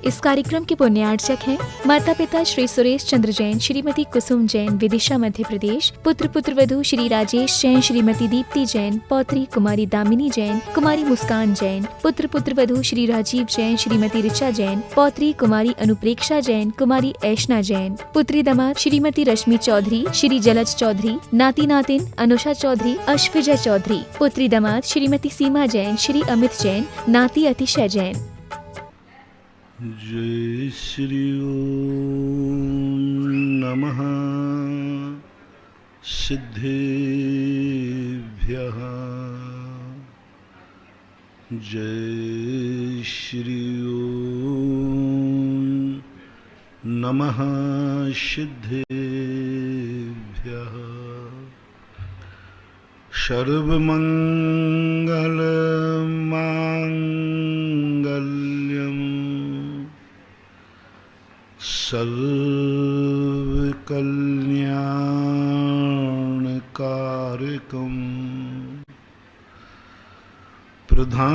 इस कार्यक्रम के पुण्यार्चक हैं माता पिता श्री सुरेश चंद्र जैन, श्रीमती कुसुम जैन, विदिशा मध्य प्रदेश। पुत्र पुत्रवधू श्री राजेश जैन, श्रीमती दीप्ति जैन, पौत्री कुमारी दामिनी जैन, कुमारी मुस्कान जैन। पुत्र पुत्रवधू श्री राजीव जैन, श्रीमती ऋचा जैन, पौत्री कुमारी अनुप्रेक्षा जैन, कुमारी ऐशना जैन। पुत्री दामाद श्रीमती रश्मि चौधरी, श्री जलज चौधरी, नाती नातिन अनुषा चौधरी, अश्विजय चौधरी। पुत्री दामाद श्रीमती सीमा जैन, श्री अमित जैन, नाती अतिशय जैन। जय श्री ओम नमः सिद्धेभ्यः। जय श्री ओम नमः सिद्धेभ्यः। सर्वमंगल मांगल्यम सर्वकल्याणकारकम् प्रधानं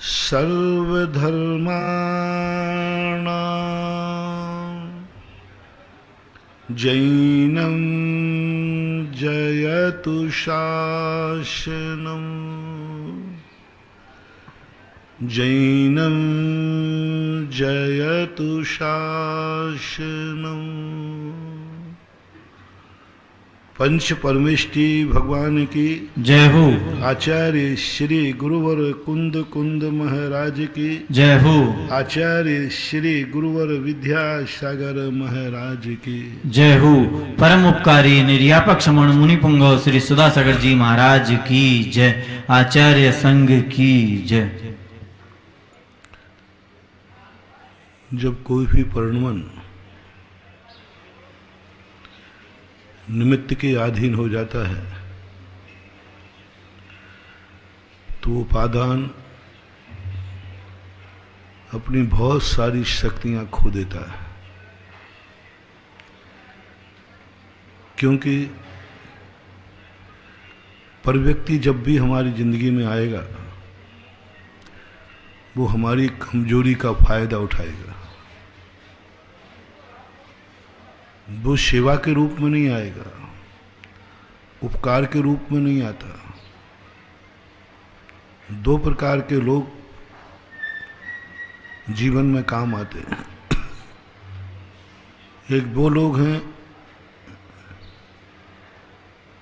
सर्वधर्माणां जैनं जयतु शासनम्। जैनं जयतु शासनम्। पंच परमेष्टि भगवान की जय हो। आचार्य श्री गुरुवर कुंद कुंद महाराज की जय हो। आचार्य श्री गुरुवर विद्यासागर महाराज की जय हो। परम उपकारी निर्यापक समण मुनि पुंगव श्री सुधासागर जी महाराज की जय। आचार्य संघ की जय। जब कोई भी परिणमन निमित्त के अधीन हो जाता है तो उपादान अपनी बहुत सारी शक्तियां खो देता है, क्योंकि पर व्यक्ति जब भी हमारी जिंदगी में आएगा वो हमारी कमजोरी का फायदा उठाएगा। वो सेवा के रूप में नहीं आएगा, उपकार के रूप में नहीं आता। दो प्रकार के लोग जीवन में काम आते हैं। एक वो लोग हैं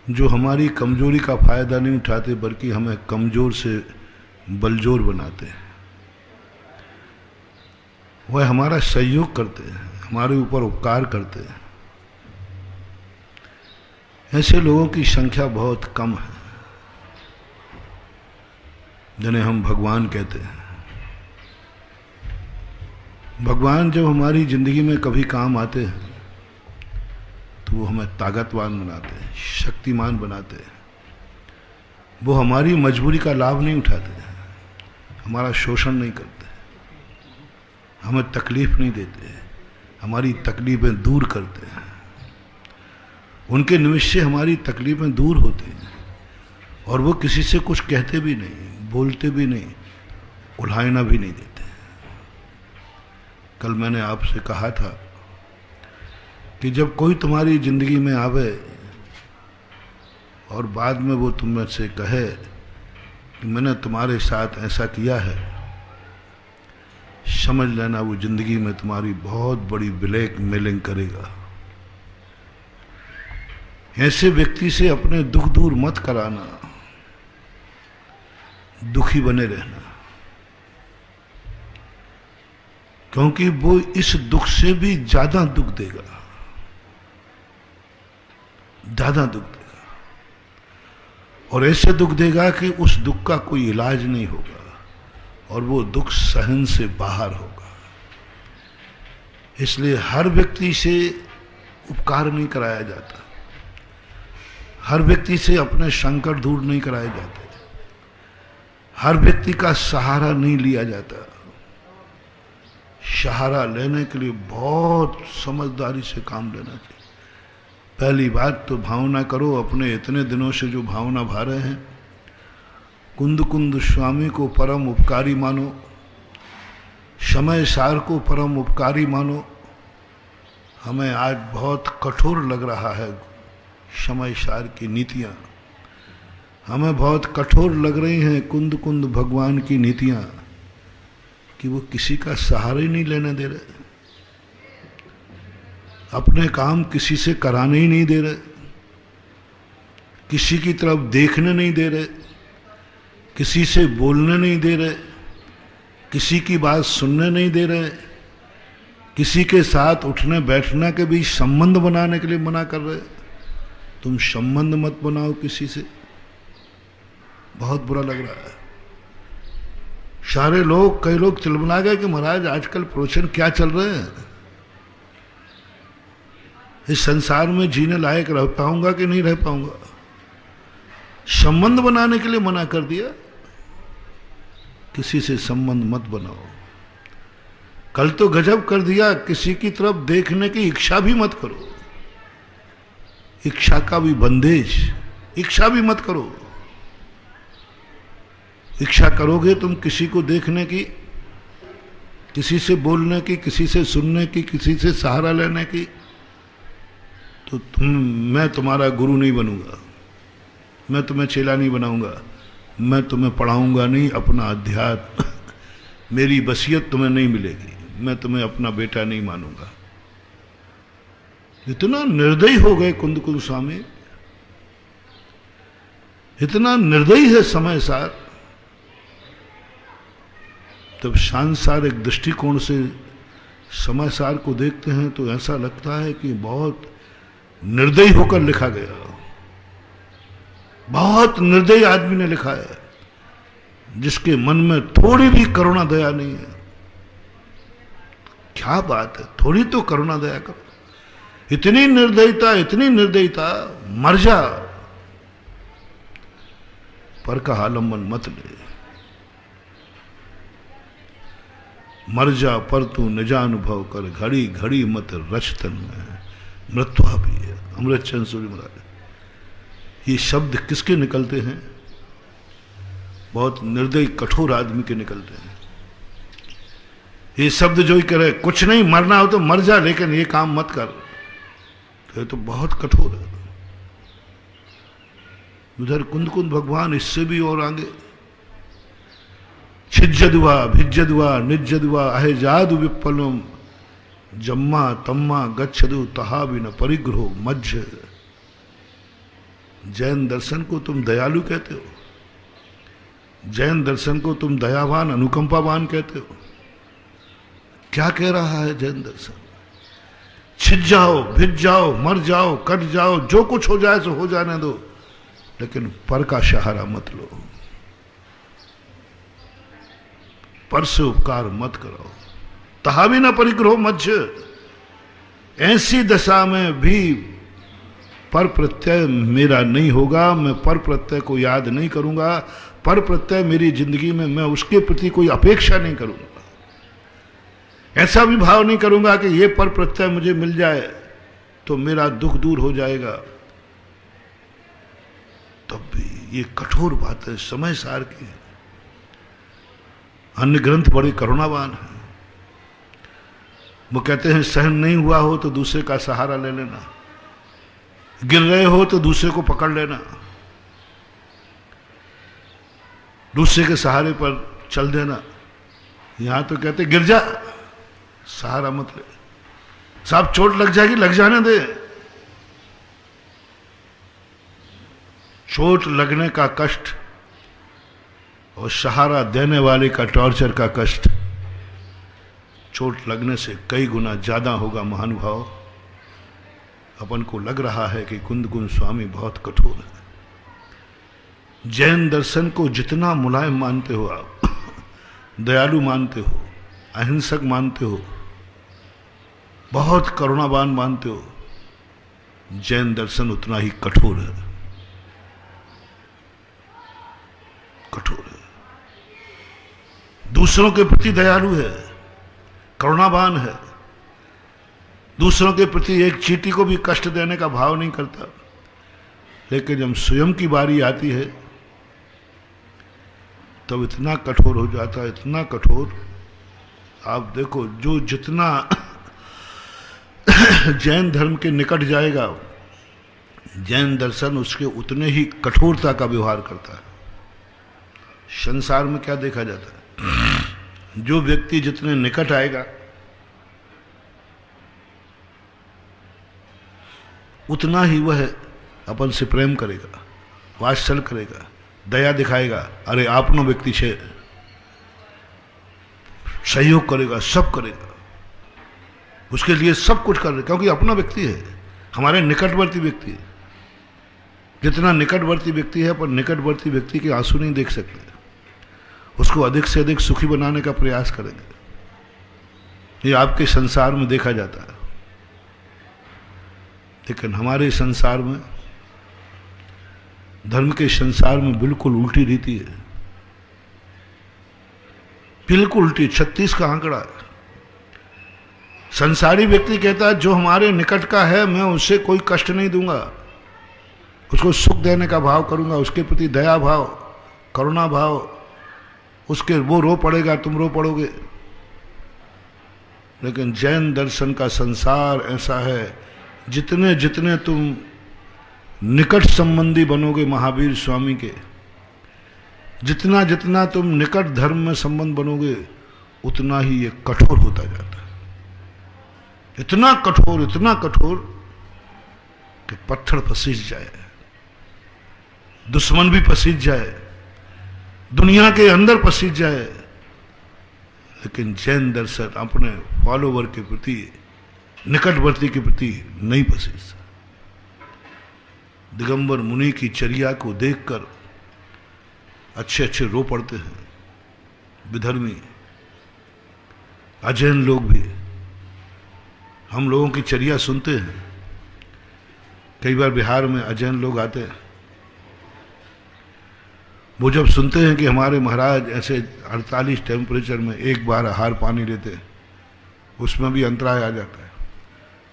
जो हमारी कमजोरी का फायदा नहीं उठाते बल्कि हमें कमजोर से बलजोर बनाते हैं। वह हमारा सहयोग करते हैं, हमारे ऊपर उपकार करते हैं। ऐसे लोगों की संख्या बहुत कम है जिन्हें हम भगवान कहते हैं। भगवान जब हमारी जिंदगी में कभी काम आते हैं तो वो हमें ताकतवान बनाते हैं, शक्तिमान बनाते हैं। वो हमारी मजबूरी का लाभ नहीं उठाते, हमारा शोषण नहीं करते, हमें तकलीफ नहीं देते, हमारी तकलीफें दूर करते हैं। उनके निमित्त से हमारी तकलीफें दूर होती हैं और वो किसी से कुछ कहते भी नहीं, बोलते भी नहीं, उल्हायना भी नहीं देते। कल मैंने आपसे कहा था कि जब कोई तुम्हारी जिंदगी में आवे और बाद में वो तुमसे कहे कि मैंने तुम्हारे साथ ऐसा किया है, समझ लेना वो जिंदगी में तुम्हारी बहुत बड़ी ब्लैकमेलिंग करेगा। ऐसे व्यक्ति से अपने दुख दूर मत कराना, दुखी बने रहना, क्योंकि वो इस दुख से भी ज्यादा दुख देगा, ज्यादा दुख देगा। और ऐसे दुख देगा कि उस दुख का कोई इलाज नहीं होगा और वो दुख सहन से बाहर होगा। इसलिए हर व्यक्ति से उपकार नहीं कराया जाता, हर व्यक्ति से अपने संकट दूर नहीं कराए जाते, हर व्यक्ति का सहारा नहीं लिया जाता। सहारा लेने के लिए बहुत समझदारी से काम लेना चाहिए। पहली बात तो भावना करो, अपने इतने दिनों से जो भावना भा रहे हैं कुंद कुंद स्वामी को परम उपकारी मानो, समय सार को परम उपकारी मानो। हमें आज बहुत कठोर लग रहा है समय सार की नीतियाँ, हमें बहुत कठोर लग रही हैं कुंद कुंद भगवान की नीतियाँ, कि वो किसी का सहारा ही नहीं लेने दे रहे, अपने काम किसी से कराने ही नहीं दे रहे, किसी की तरफ देखने नहीं दे रहे, किसी से बोलने नहीं दे रहे, किसी की बात सुनने नहीं दे रहे, किसी के साथ उठने बैठने के भी संबंध बनाने के लिए मना कर रहे। तुम संबंध मत बनाओ किसी से। बहुत बुरा लग रहा है। सारे लोग, कई लोग तिलमिला गए कि महाराज आजकल प्रवचन क्या चल रहे हैं, इस संसार में जीने लायक रह पाऊंगा कि नहीं रह पाऊंगा। संबंध बनाने के लिए मना कर दिया, किसी से संबंध मत बनाओ। कल तो गजब कर दिया, किसी की तरफ देखने की इच्छा भी मत करो, इच्छा का भी बंदेज, इच्छा भी मत करो। इच्छा करोगे तुम किसी को देखने की, किसी से बोलने की, किसी से सुनने की, किसी से सहारा लेने की, तो मैं तुम्हारा गुरु नहीं बनूंगा, मैं तुम्हें चेला नहीं बनाऊंगा, मैं तुम्हें पढ़ाऊंगा नहीं अपना अध्यात्म, मेरी वसीयत तुम्हें नहीं मिलेगी, मैं तुम्हें अपना बेटा नहीं मानूंगा। इतना निर्दयी हो गए कुंद कुंद स्वामी, इतना निर्दयी है समय सार। तब सांसारिक दृष्टिकोण से समय सार को देखते हैं तो ऐसा लगता है कि बहुत निर्दयी होकर लिखा गया, बहुत निर्दयी आदमी ने लिखा है, जिसके मन में थोड़ी भी करुणा दया नहीं है। क्या बात है, थोड़ी तो करुणा दया करो। इतनी निर्दयता, इतनी निर्दयता, मर जा, पर का आलम्बन मत ले, मर जा पर तू निजानुभव कर, घड़ी घड़ी मत रचतन में मृत्वा भी है। अमृतचंद सूर्य महाराज। ये शब्द किसके निकलते हैं? बहुत निर्दयी कठोर आदमी के निकलते हैं। ये शब्द जो ही करे, कुछ नहीं, मरना हो तो मर जा, लेकिन ये काम मत कर, तो ये तो बहुत कठोर है। उधर कुंद कुंद भगवान इससे भी और आगे, छिज्जदुआ भिज्जदुआ निज्जदुआ अहेजादु विप्पलम जम्मा तम्मा गच्छदु तहा बिन परिग्रहो मज्ज। जैन दर्शन को तुम दयालु कहते हो, जैन दर्शन को तुम दयावान अनुकंपावान कहते हो। क्या कह रहा है जैन दर्शन? छिज जाओ, भिज जाओ, मर जाओ, कट जाओ, जो कुछ हो जाए सो हो जाने दो, लेकिन पर का सहारा मत लो, पर से उपकार मत करो। तहा भी ना परिग्रहो मज्ज। ऐसी दशा में भी पर प्रत्यय मेरा नहीं होगा, मैं पर प्रत्यय को याद नहीं करूंगा, पर प्रत्यय मेरी जिंदगी में मैं उसके प्रति कोई अपेक्षा नहीं करूंगा, ऐसा भी भाव नहीं करूंगा कि ये पर प्रत्यय मुझे मिल जाए तो मेरा दुख दूर हो जाएगा। तब भी ये कठोर बात है, समय सार की है। अन्य ग्रंथ बड़े करुणावान हैं, वो कहते हैं सहन नहीं हुआ हो तो दूसरे का सहारा ले लेना, गिर रहे हो तो दूसरे को पकड़ लेना, दूसरे के सहारे पर चल देना। यहां तो कहते गिर जा, सहारा मत ले, साहब चोट लग जाएगी, लग जाने दे। चोट लगने का कष्ट और सहारा देने वाले का टॉर्चर का कष्ट चोट लगने से कई गुना ज्यादा होगा। महानुभाव, अपन को लग रहा है कि कुंद कुंद स्वामी बहुत कठोर है। जैन दर्शन को जितना मुलायम मानते हो आप, दयालु मानते हो, अहिंसक मानते हो, बहुत करुणावान मानते हो, जैन दर्शन उतना ही कठोर है, कठोर है। दूसरों के प्रति दयालु है, करुणावान है, दूसरों के प्रति एक चींटी को भी कष्ट देने का भाव नहीं करता। लेकिन जब स्वयं की बारी आती है, तब इतना कठोर हो जाता है, इतना कठोर। आप देखो, जो जितना जैन धर्म के निकट जाएगा, जैन दर्शन उसके उतने ही कठोरता का व्यवहार करता है। संसार में क्या देखा जाता है, जो व्यक्ति जितने निकट आएगा उतना ही वह अपन से प्रेम करेगा, वात्सल करेगा, दया दिखाएगा, अरे आपनो व्यक्ति छे, सहयोग करेगा, सब करेगा, उसके लिए सब कुछ कर रहे, क्योंकि अपना व्यक्ति है, हमारे निकटवर्ती व्यक्ति है। जितना निकटवर्ती व्यक्ति है, पर निकटवर्ती व्यक्ति के आंसू नहीं देख सकते, उसको अधिक से अधिक सुखी बनाने का प्रयास करेंगे। ये आपके संसार में देखा जाता है। लेकिन हमारे संसार में, धर्म के संसार में बिल्कुल उल्टी रीति है, बिल्कुल उल्टी। 36 का आंकड़ा है। संसारी व्यक्ति कहता है जो हमारे निकट का है मैं उससे कोई कष्ट नहीं दूंगा, उसको सुख देने का भाव करूंगा, उसके प्रति दया भाव, करुणा भाव, उसके वो रो पड़ेगा तुम रो पड़ोगे। लेकिन जैन दर्शन का संसार ऐसा है, जितने जितने तुम निकट संबंधी बनोगे महावीर स्वामी के, जितना जितना तुम निकट धर्म में संबंध बनोगे, उतना ही ये कठोर होता जाता है। इतना कठोर कि पत्थर पसीज जाए, दुश्मन भी पसीज जाए, दुनिया के अंदर पसीज जाए, लेकिन जैन दर्शन अपने फॉलोवर के प्रति, निकटवर्ती के प्रति नहीं पसीजता। दिगंबर मुनि की चर्या को देखकर अच्छे अच्छे रो पड़ते हैं विधर्मी, अजैन लोग भी। हम लोगों की चर्या सुनते हैं। कई बार बिहार में अजैन लोग आते हैं, वो जब सुनते हैं कि हमारे महाराज ऐसे 48 टेम्परेचर में एक बार आहार पानी लेते हैं, उसमें भी अंतराय आ जाता है।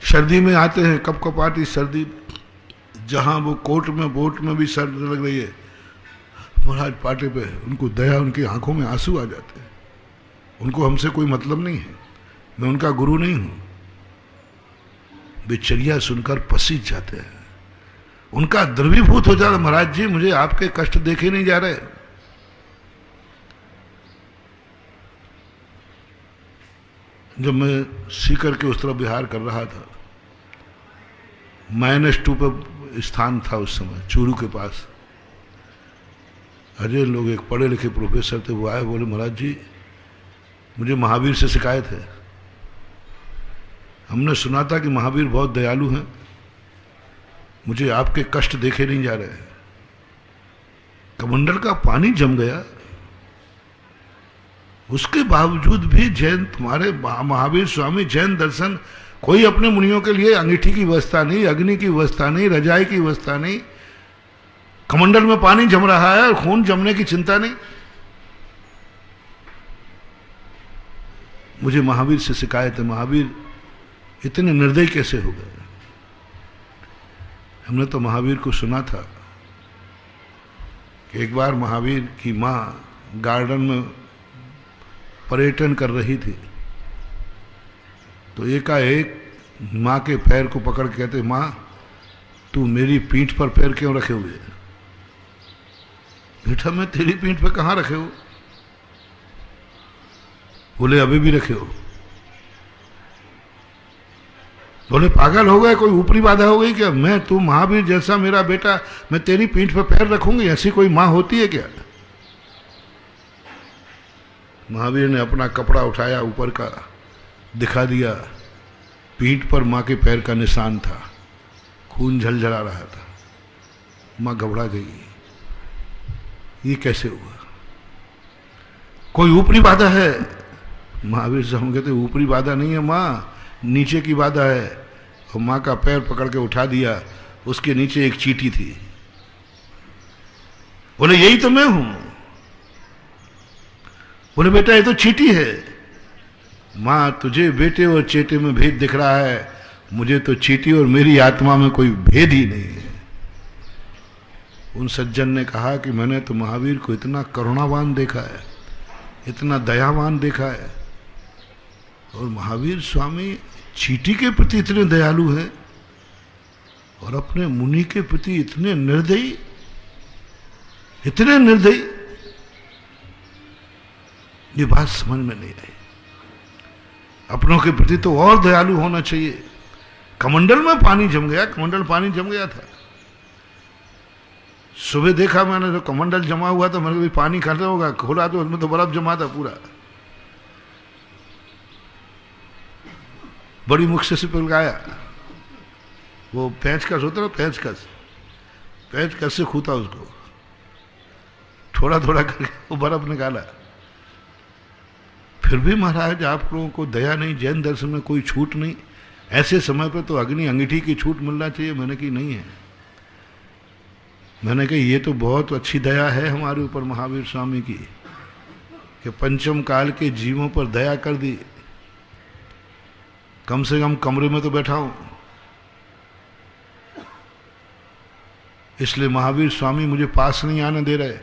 सर्दी में आते हैं, कपकपाती सर्दी, जहां वो कोट में बोट में भी सर्द लग रही है, महाराज पाटे पे, उनको दया, उनकी आंखों में आंसू आ जाते हैं। उनको हमसे कोई मतलब नहीं है, मैं उनका गुरु नहीं हूं। वे चर्या सुनकर पसीज जाते हैं, उनका द्रवीभूत हो जाता, महाराज जी मुझे आपके कष्ट देखे नहीं जा रहे। जब मैं सीकर के उस तरफ विहार कर रहा था, -2 पे स्थान था उस समय, चूरू के पास। अजय लोग, एक पढ़े लिखे प्रोफेसर थे, वो आए, बोले महाराज जी मुझे महावीर से शिकायत है। हमने सुना था कि महावीर बहुत दयालु हैं, मुझे आपके कष्ट देखे नहीं जा रहे। कमंडल का पानी जम गया, उसके बावजूद भी जैन, तुम्हारे महावीर स्वामी जैन दर्शन, कोई अपने मुनियों के लिए अंगीठी की व्यवस्था नहीं, अग्नि की व्यवस्था नहीं, रजाई की व्यवस्था नहीं, कमंडल में पानी जम रहा है और खून जमने की चिंता नहीं। मुझे महावीर से शिकायत है, महावीर इतने निर्दयी कैसे हो गए। हमने तो महावीर को सुना था कि एक बार महावीर की मां गार्डन में पर्यटन कर रही थी, तो एकाएक मां के पैर को पकड़ के कहते, मां तू मेरी पीठ पर पैर क्यों रखे हुए? बेटा मैं तेरी पीठ पर कहां रखे हो? बोले अभी भी रखे हो। बोले पागल हो गए, कोई ऊपरी बाधा हो गई क्या? मैं, तू महावीर जैसा मेरा बेटा, मैं तेरी पीठ पर पैर रखूंगी? ऐसी कोई मां होती है क्या? महावीर ने अपना कपड़ा उठाया, ऊपर का दिखा दिया, पीठ पर मां के पैर का निशान था, खून झलझला रहा था। मां घबरा गई, ये कैसे हुआ? कोई ऊपरी बाधा है? महावीर से हम कहते ऊपरी बाधा नहीं है मां, नीचे की बाधा है। और मां का पैर पकड़ के उठा दिया, उसके नीचे एक चींटी थी। बोले यही तो मैं हूं। बोले बेटा ये तो चींटी है। मां तुझे बेटे और चेटे में भेद दिख रहा है, मुझे तो चींटी और मेरी आत्मा में कोई भेद ही नहीं है। उन सज्जन ने कहा कि मैंने तो महावीर को इतना करुणावान देखा है, इतना दयावान देखा है, और महावीर स्वामी चींटी के प्रति इतने दयालु हैं और अपने मुनि के प्रति इतने निर्दयी, इतने निर्दयी। ये बात समझ में नहीं आई। अपनों के प्रति तो और दयालु होना चाहिए। कमंडल में पानी जम गया, कमंडल पानी जम गया था। सुबह देखा मैंने तो कमंडल जमा हुआ था, मैंने पानी खत्म होगा, खोला तो उसमें तो बर्फ जमा था पूरा। बड़ी मुख्य से पिलगाया, वो पेंचकस होता ना, पेंचकस से खूता उसको, थोड़ा थोड़ा करके वो बर्फ निकाला। फिर भी महाराज आप लोगों को दया नहीं, जैन दर्शन में कोई छूट नहीं, ऐसे समय पर तो अग्नि अंगीठी की छूट मिलना चाहिए। मैंने कही नहीं है। मैंने कही ये तो बहुत अच्छी दया है हमारे ऊपर महावीर स्वामी की कि पंचम काल के जीवों पर दया कर दी। कम से कम कमरे में तो बैठा हूं, इसलिए महावीर स्वामी मुझे पास नहीं आने दे रहे।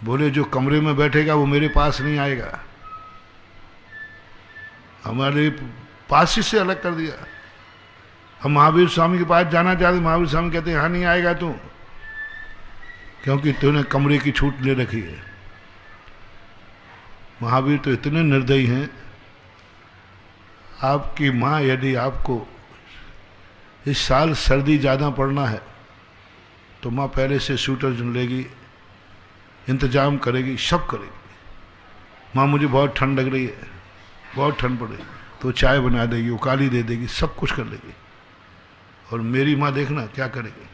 बोले जो कमरे में बैठेगा वो मेरे पास नहीं आएगा। हमारे पास ही से अलग कर दिया। हम महावीर स्वामी के पास जाना चाहते, महावीर स्वामी कहते हैं यहाँ नहीं आएगा तू, क्योंकि तूने कमरे की छूट ले रखी है। महावीर तो इतने निर्दयी हैं। आपकी माँ यदि आपको इस साल सर्दी ज़्यादा पड़ना है तो माँ पहले से स्वेटर चुन लेगी, इंतजाम करेगी, सब करेगी। माँ मुझे बहुत ठंड लग रही है, बहुत ठंड पड़ेगी, तो चाय बना देगी, उकाली दे देगी, सब कुछ कर लेगी। और मेरी माँ देखना क्या करेगी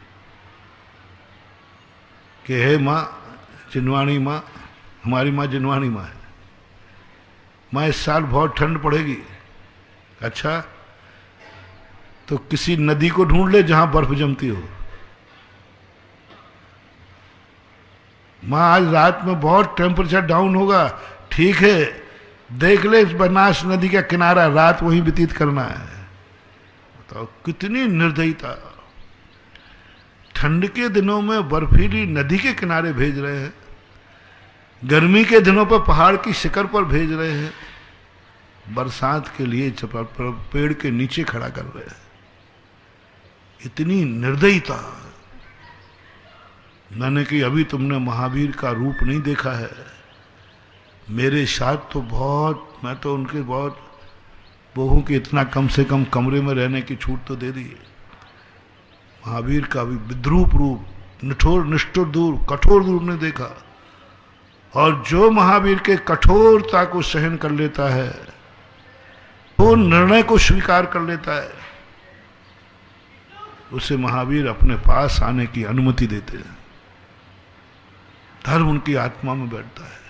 कि हे माँ जिनवाणी माँ, हमारी माँ जिनवाणी माँ है, माँ इस साल बहुत ठंड पड़ेगी। अच्छा तो किसी नदी को ढूंढ ले जहां बर्फ जमती हो। माँ आज रात में बहुत टेम्परेचर डाउन होगा, ठीक है, देख ले इस बनास नदी का किनारा, रात वहीं व्यतीत करना है। बताओ कितनी निर्दयता। ठंड के दिनों में बर्फीली नदी के किनारे भेज रहे हैं, गर्मी के दिनों पर पहाड़ की शिखर पर भेज रहे हैं, बरसात के लिए पेड़ के नीचे खड़ा कर रहे हैं। इतनी निर्दयता। मैंने कि अभी तुमने महावीर का रूप नहीं देखा है। मेरे साथ तो बहुत, मैं तो उनके बहुत वो हूं कि इतना कम से कम कमरे में रहने की छूट तो दे दी है। महावीर का भी विद्रूप रूप, निष्ठुर दूर, कठोर रूप ने देखा। और जो महावीर के कठोरता को सहन कर लेता है, वो निर्णय को स्वीकार कर लेता है, उसे महावीर अपने पास आने की अनुमति देते हैं। धर्म उनकी आत्मा में बैठता है।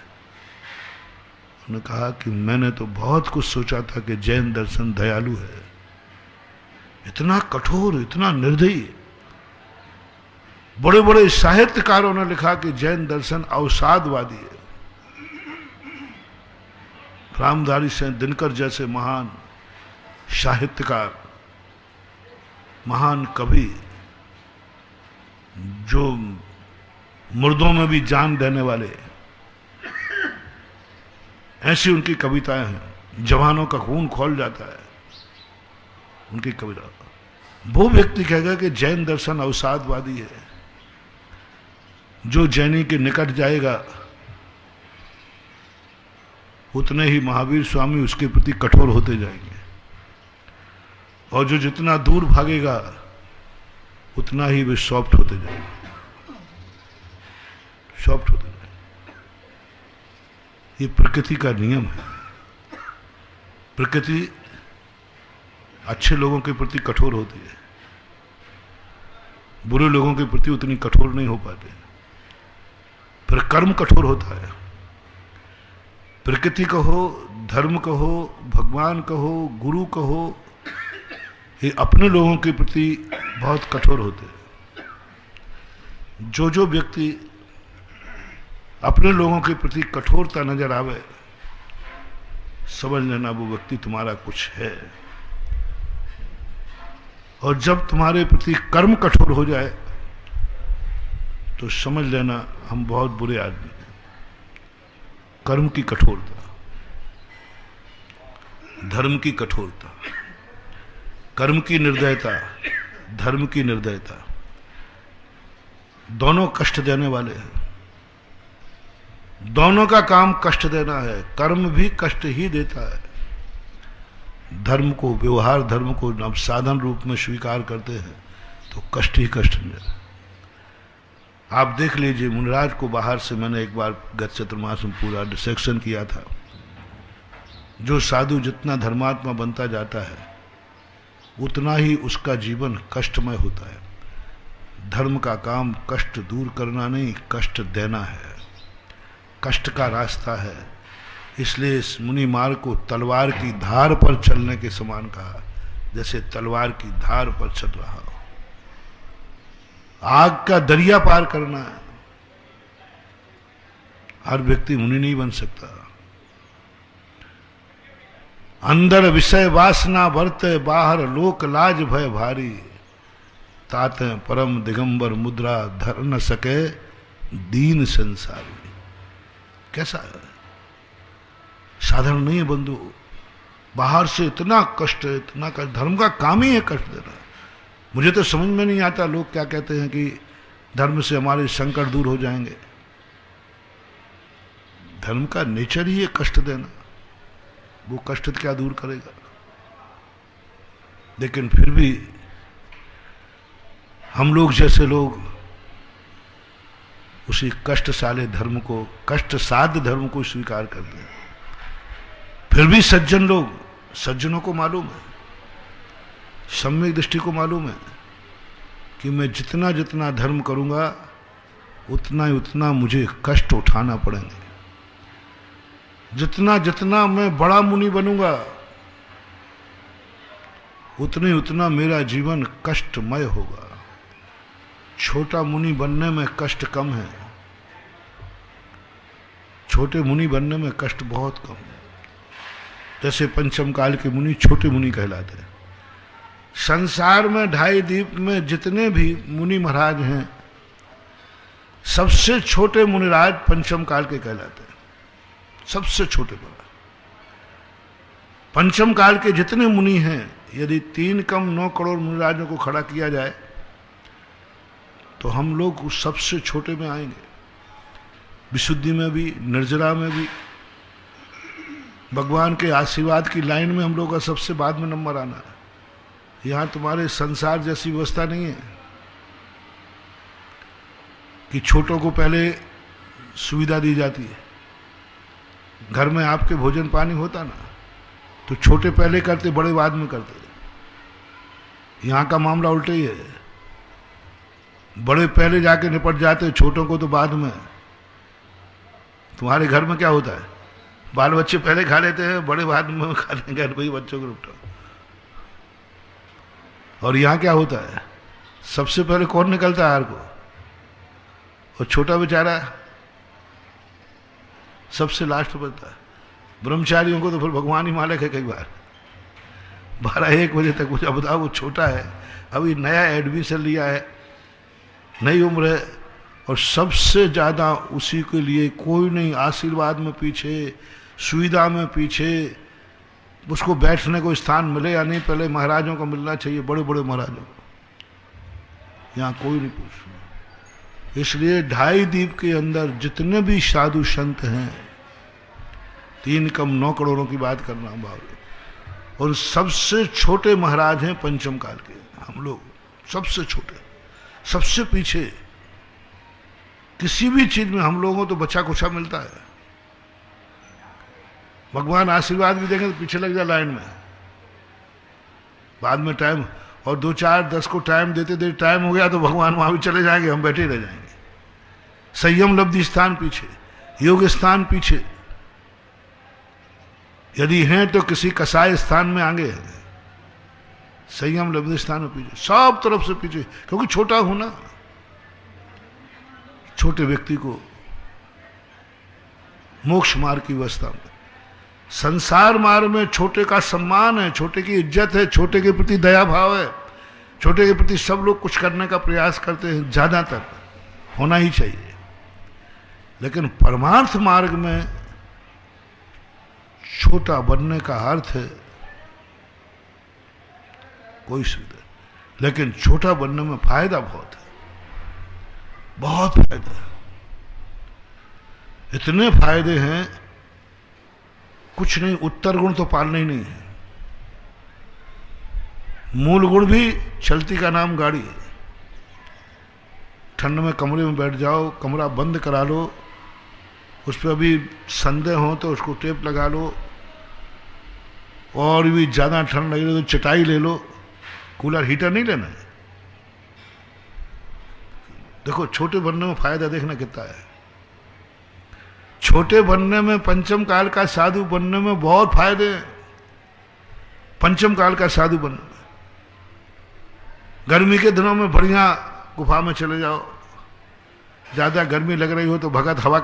उन्होंने कहा कि मैंने तो बहुत कुछ सोचा था कि जैन दर्शन दयालु है, इतना कठोर, इतना निर्दयी। बड़े बड़े साहित्यकारों ने लिखा कि जैन दर्शन अवसादवादी है। रामधारी सिंह दिनकर जैसे महान साहित्यकार, महान कवि, जो मुर्दों में भी जान देने वाले, ऐसी उनकी कविताएं हैं। जवानों का खून खौल जाता है उनकी कविता। वो व्यक्ति कहेगा कि जैन दर्शन अवसादवादी है। जो जैनी के निकट जाएगा उतने ही महावीर स्वामी उसके प्रति कठोर होते जाएंगे, और जो जितना दूर भागेगा उतना ही वे सॉफ्ट होते जाएंगे, सॉफ्ट होते जाएंगे। ये प्रकृति का नियम है। प्रकृति अच्छे लोगों के प्रति कठोर होती है, बुरे लोगों के प्रति उतनी कठोर नहीं हो पाते। फिर कर्म कठोर होता है। प्रकृति कहो, धर्म कहो, भगवान कहो, गुरु कहो, ये अपने लोगों के प्रति बहुत कठोर होते हैं। जो व्यक्ति अपने लोगों के प्रति कठोरता नजर आवे, समझ लेना वो व्यक्ति तुम्हारा कुछ है। और जब तुम्हारे प्रति कर्म कठोर हो जाए तो समझ लेना हम बहुत बुरे आदमी हैं। कर्म की कठोरता, धर्म की कठोरता, कर्म की निर्दयता, धर्म की निर्दयता, दोनों कष्ट देने वाले हैं। दोनों का काम कष्ट देना है। कर्म भी कष्ट ही देता है। धर्म को, व्यवहार धर्म को अब साधन रूप में स्वीकार करते हैं तो कष्ट ही कष्ट देना। आप देख लीजिए, मुनिराज को बाहर से मैंने एक बार गत चतुर्मास में पूरा डिसेक्शन किया था। जो साधु जितना धर्मात्मा बनता जाता है उतना ही उसका जीवन कष्टमय होता है। धर्म का काम कष्ट दूर करना नहीं, कष्ट देना है, कष्ट का रास्ता है। इसलिए इस मुनि मार्ग को तलवार की धार पर चलने के समान कहा, जैसे तलवार की धार पर चल रहा हो। आग का दरिया पार करना है। हर व्यक्ति मुनि नहीं बन सकता। अंदर विषय वासना वर्ते, बाहर लोक लाज भय भारी। तात परम दिगंबर मुद्रा धर न सके दीन संसारी। कैसा है? साधारण नहीं है बंधु। बाहर से इतना कष्ट है, इतना कष्ट। धर्म का काम ही है कष्ट देना। मुझे तो समझ में नहीं आता, लोग क्या कहते हैं कि धर्म से हमारे संकट दूर हो जाएंगे। धर्म का नेचर ही है कष्ट देना। वो कष्ट क्या दूर करेगा? लेकिन फिर भी हम लोग जैसे लोग उसी कष्टशाली धर्म को, कष्ट साध्य धर्म को स्वीकार करते हैं। फिर भी सज्जन लोग, सज्जनों को मालूम है, सम्यक दृष्टि को मालूम है कि मैं जितना जितना धर्म करूंगा उतना ही उतना मुझे कष्ट उठाना पड़ेंगे। जितना जितना मैं बड़ा मुनि बनूंगा उतने उतना मेरा जीवन कष्टमय होगा। छोटा मुनि बनने में कष्ट कम है, छोटे मुनि बनने में कष्ट बहुत कम है। जैसे पंचम काल के मुनि छोटे मुनि कहलाते हैं। संसार में 2.5 द्वीप में जितने भी मुनि महाराज हैं, सबसे छोटे मुनिराज पंचम काल के कहलाते हैं। सबसे छोटे महाराज पंचम काल के जितने मुनि हैं, यदि 3 कम 9 करोड़ मुनिराजों को खड़ा किया जाए तो हम लोग उस सबसे छोटे में आएंगे। विशुद्धि में भी, निर्जरा में भी, भगवान के आशीर्वाद की लाइन में हम लोग का सबसे बाद में नंबर आना है। यहां तुम्हारे संसार जैसी व्यवस्था नहीं है कि छोटों को पहले सुविधा दी जाती है। घर में आपके भोजन पानी होता ना, तो छोटे पहले करते, बड़े बाद में करते। यहां का मामला उल्टे ही है। बड़े पहले जाके निपट जाते, छोटों को तो बाद में। तुम्हारे घर में क्या होता है? बाल बच्चे पहले खा लेते हैं, बड़े बाद में खा लेंगे, घर भाई बच्चों को निपटाओ। और यहां क्या होता है? सबसे पहले कौन निकलता है आहार को? और छोटा बेचारा सबसे लास्ट बचता है। ब्रह्मचारियों को तो फिर भगवान ही मालिक है। कई बार 12-1 बजे तक मुझे बताओ, वो छोटा है, अभी नया एडमिशन लिया है, नई उम्र है, और सबसे ज्यादा उसी के लिए कोई नहीं। आशीर्वाद में पीछे, सुविधा में पीछे, उसको बैठने को स्थान मिले या नहीं, पहले महाराजों को मिलना चाहिए, बड़े बड़े महाराजों को। यहाँ कोई नहीं पूछ। इसलिए 2.5 द्वीप के अंदर जितने भी साधु संत हैं, 3 कम 9 करोड़ों की बात करना भाव, और सबसे छोटे महाराज हैं पंचम काल के। हम लोग सबसे छोटे, सबसे पीछे। किसी भी चीज में हम लोगों को तो बचा कुछा मिलता है। भगवान आशीर्वाद भी देंगे तो पीछे लग जाए लाइन में, बाद में टाइम, और 2, 4, 10 को टाइम देते देते टाइम हो गया तो भगवान वहां भी चले जाएंगे, हम बैठे रह जाएंगे। संयम लब्धि स्थान पीछे, योग स्थान पीछे, यदि हैं तो किसी कसाय स्थान में आगे हैं। संयम लब्धि स्थान में पीछे, सब तरफ से पीछे, क्योंकि छोटा होना। छोटे व्यक्ति को मोक्ष मार्ग की व्यवस्था में, संसार मार्ग में छोटे का सम्मान है, छोटे की इज्जत है, छोटे के प्रति दया भाव है, छोटे के प्रति सब लोग कुछ करने का प्रयास करते हैं ज्यादातर। होना ही चाहिए। लेकिन परमार्थ मार्ग में छोटा बनने का अर्थ है कोई सुविधा, लेकिन छोटा बनने में फायदा बहुत है, बहुत फायदा है। इतने फायदे हैं, कुछ नहीं, उत्तर गुण तो पालना ही नहीं है। मूल गुण भी चलती का नाम गाड़ी है। ठंड में कमरे में बैठ जाओ, कमरा बंद करा लो, उस पर अभी संदेह हो तो उसको टेप लगा लो, और भी ज़्यादा ठंड लगे तो चटाई ले लो, कूलर हीटर नहीं लेना है। देखो छोटे बनने में फायदा देखना कितना है। छोटे बनने में, पंचम काल का साधु बनने में बहुत फायदे हैं। पंचम काल का साधु बनने में, गर्मी के दिनों में बढ़िया गुफा में चले जाओ, ज्यादा गर्मी लग रही हो तो भगत हवा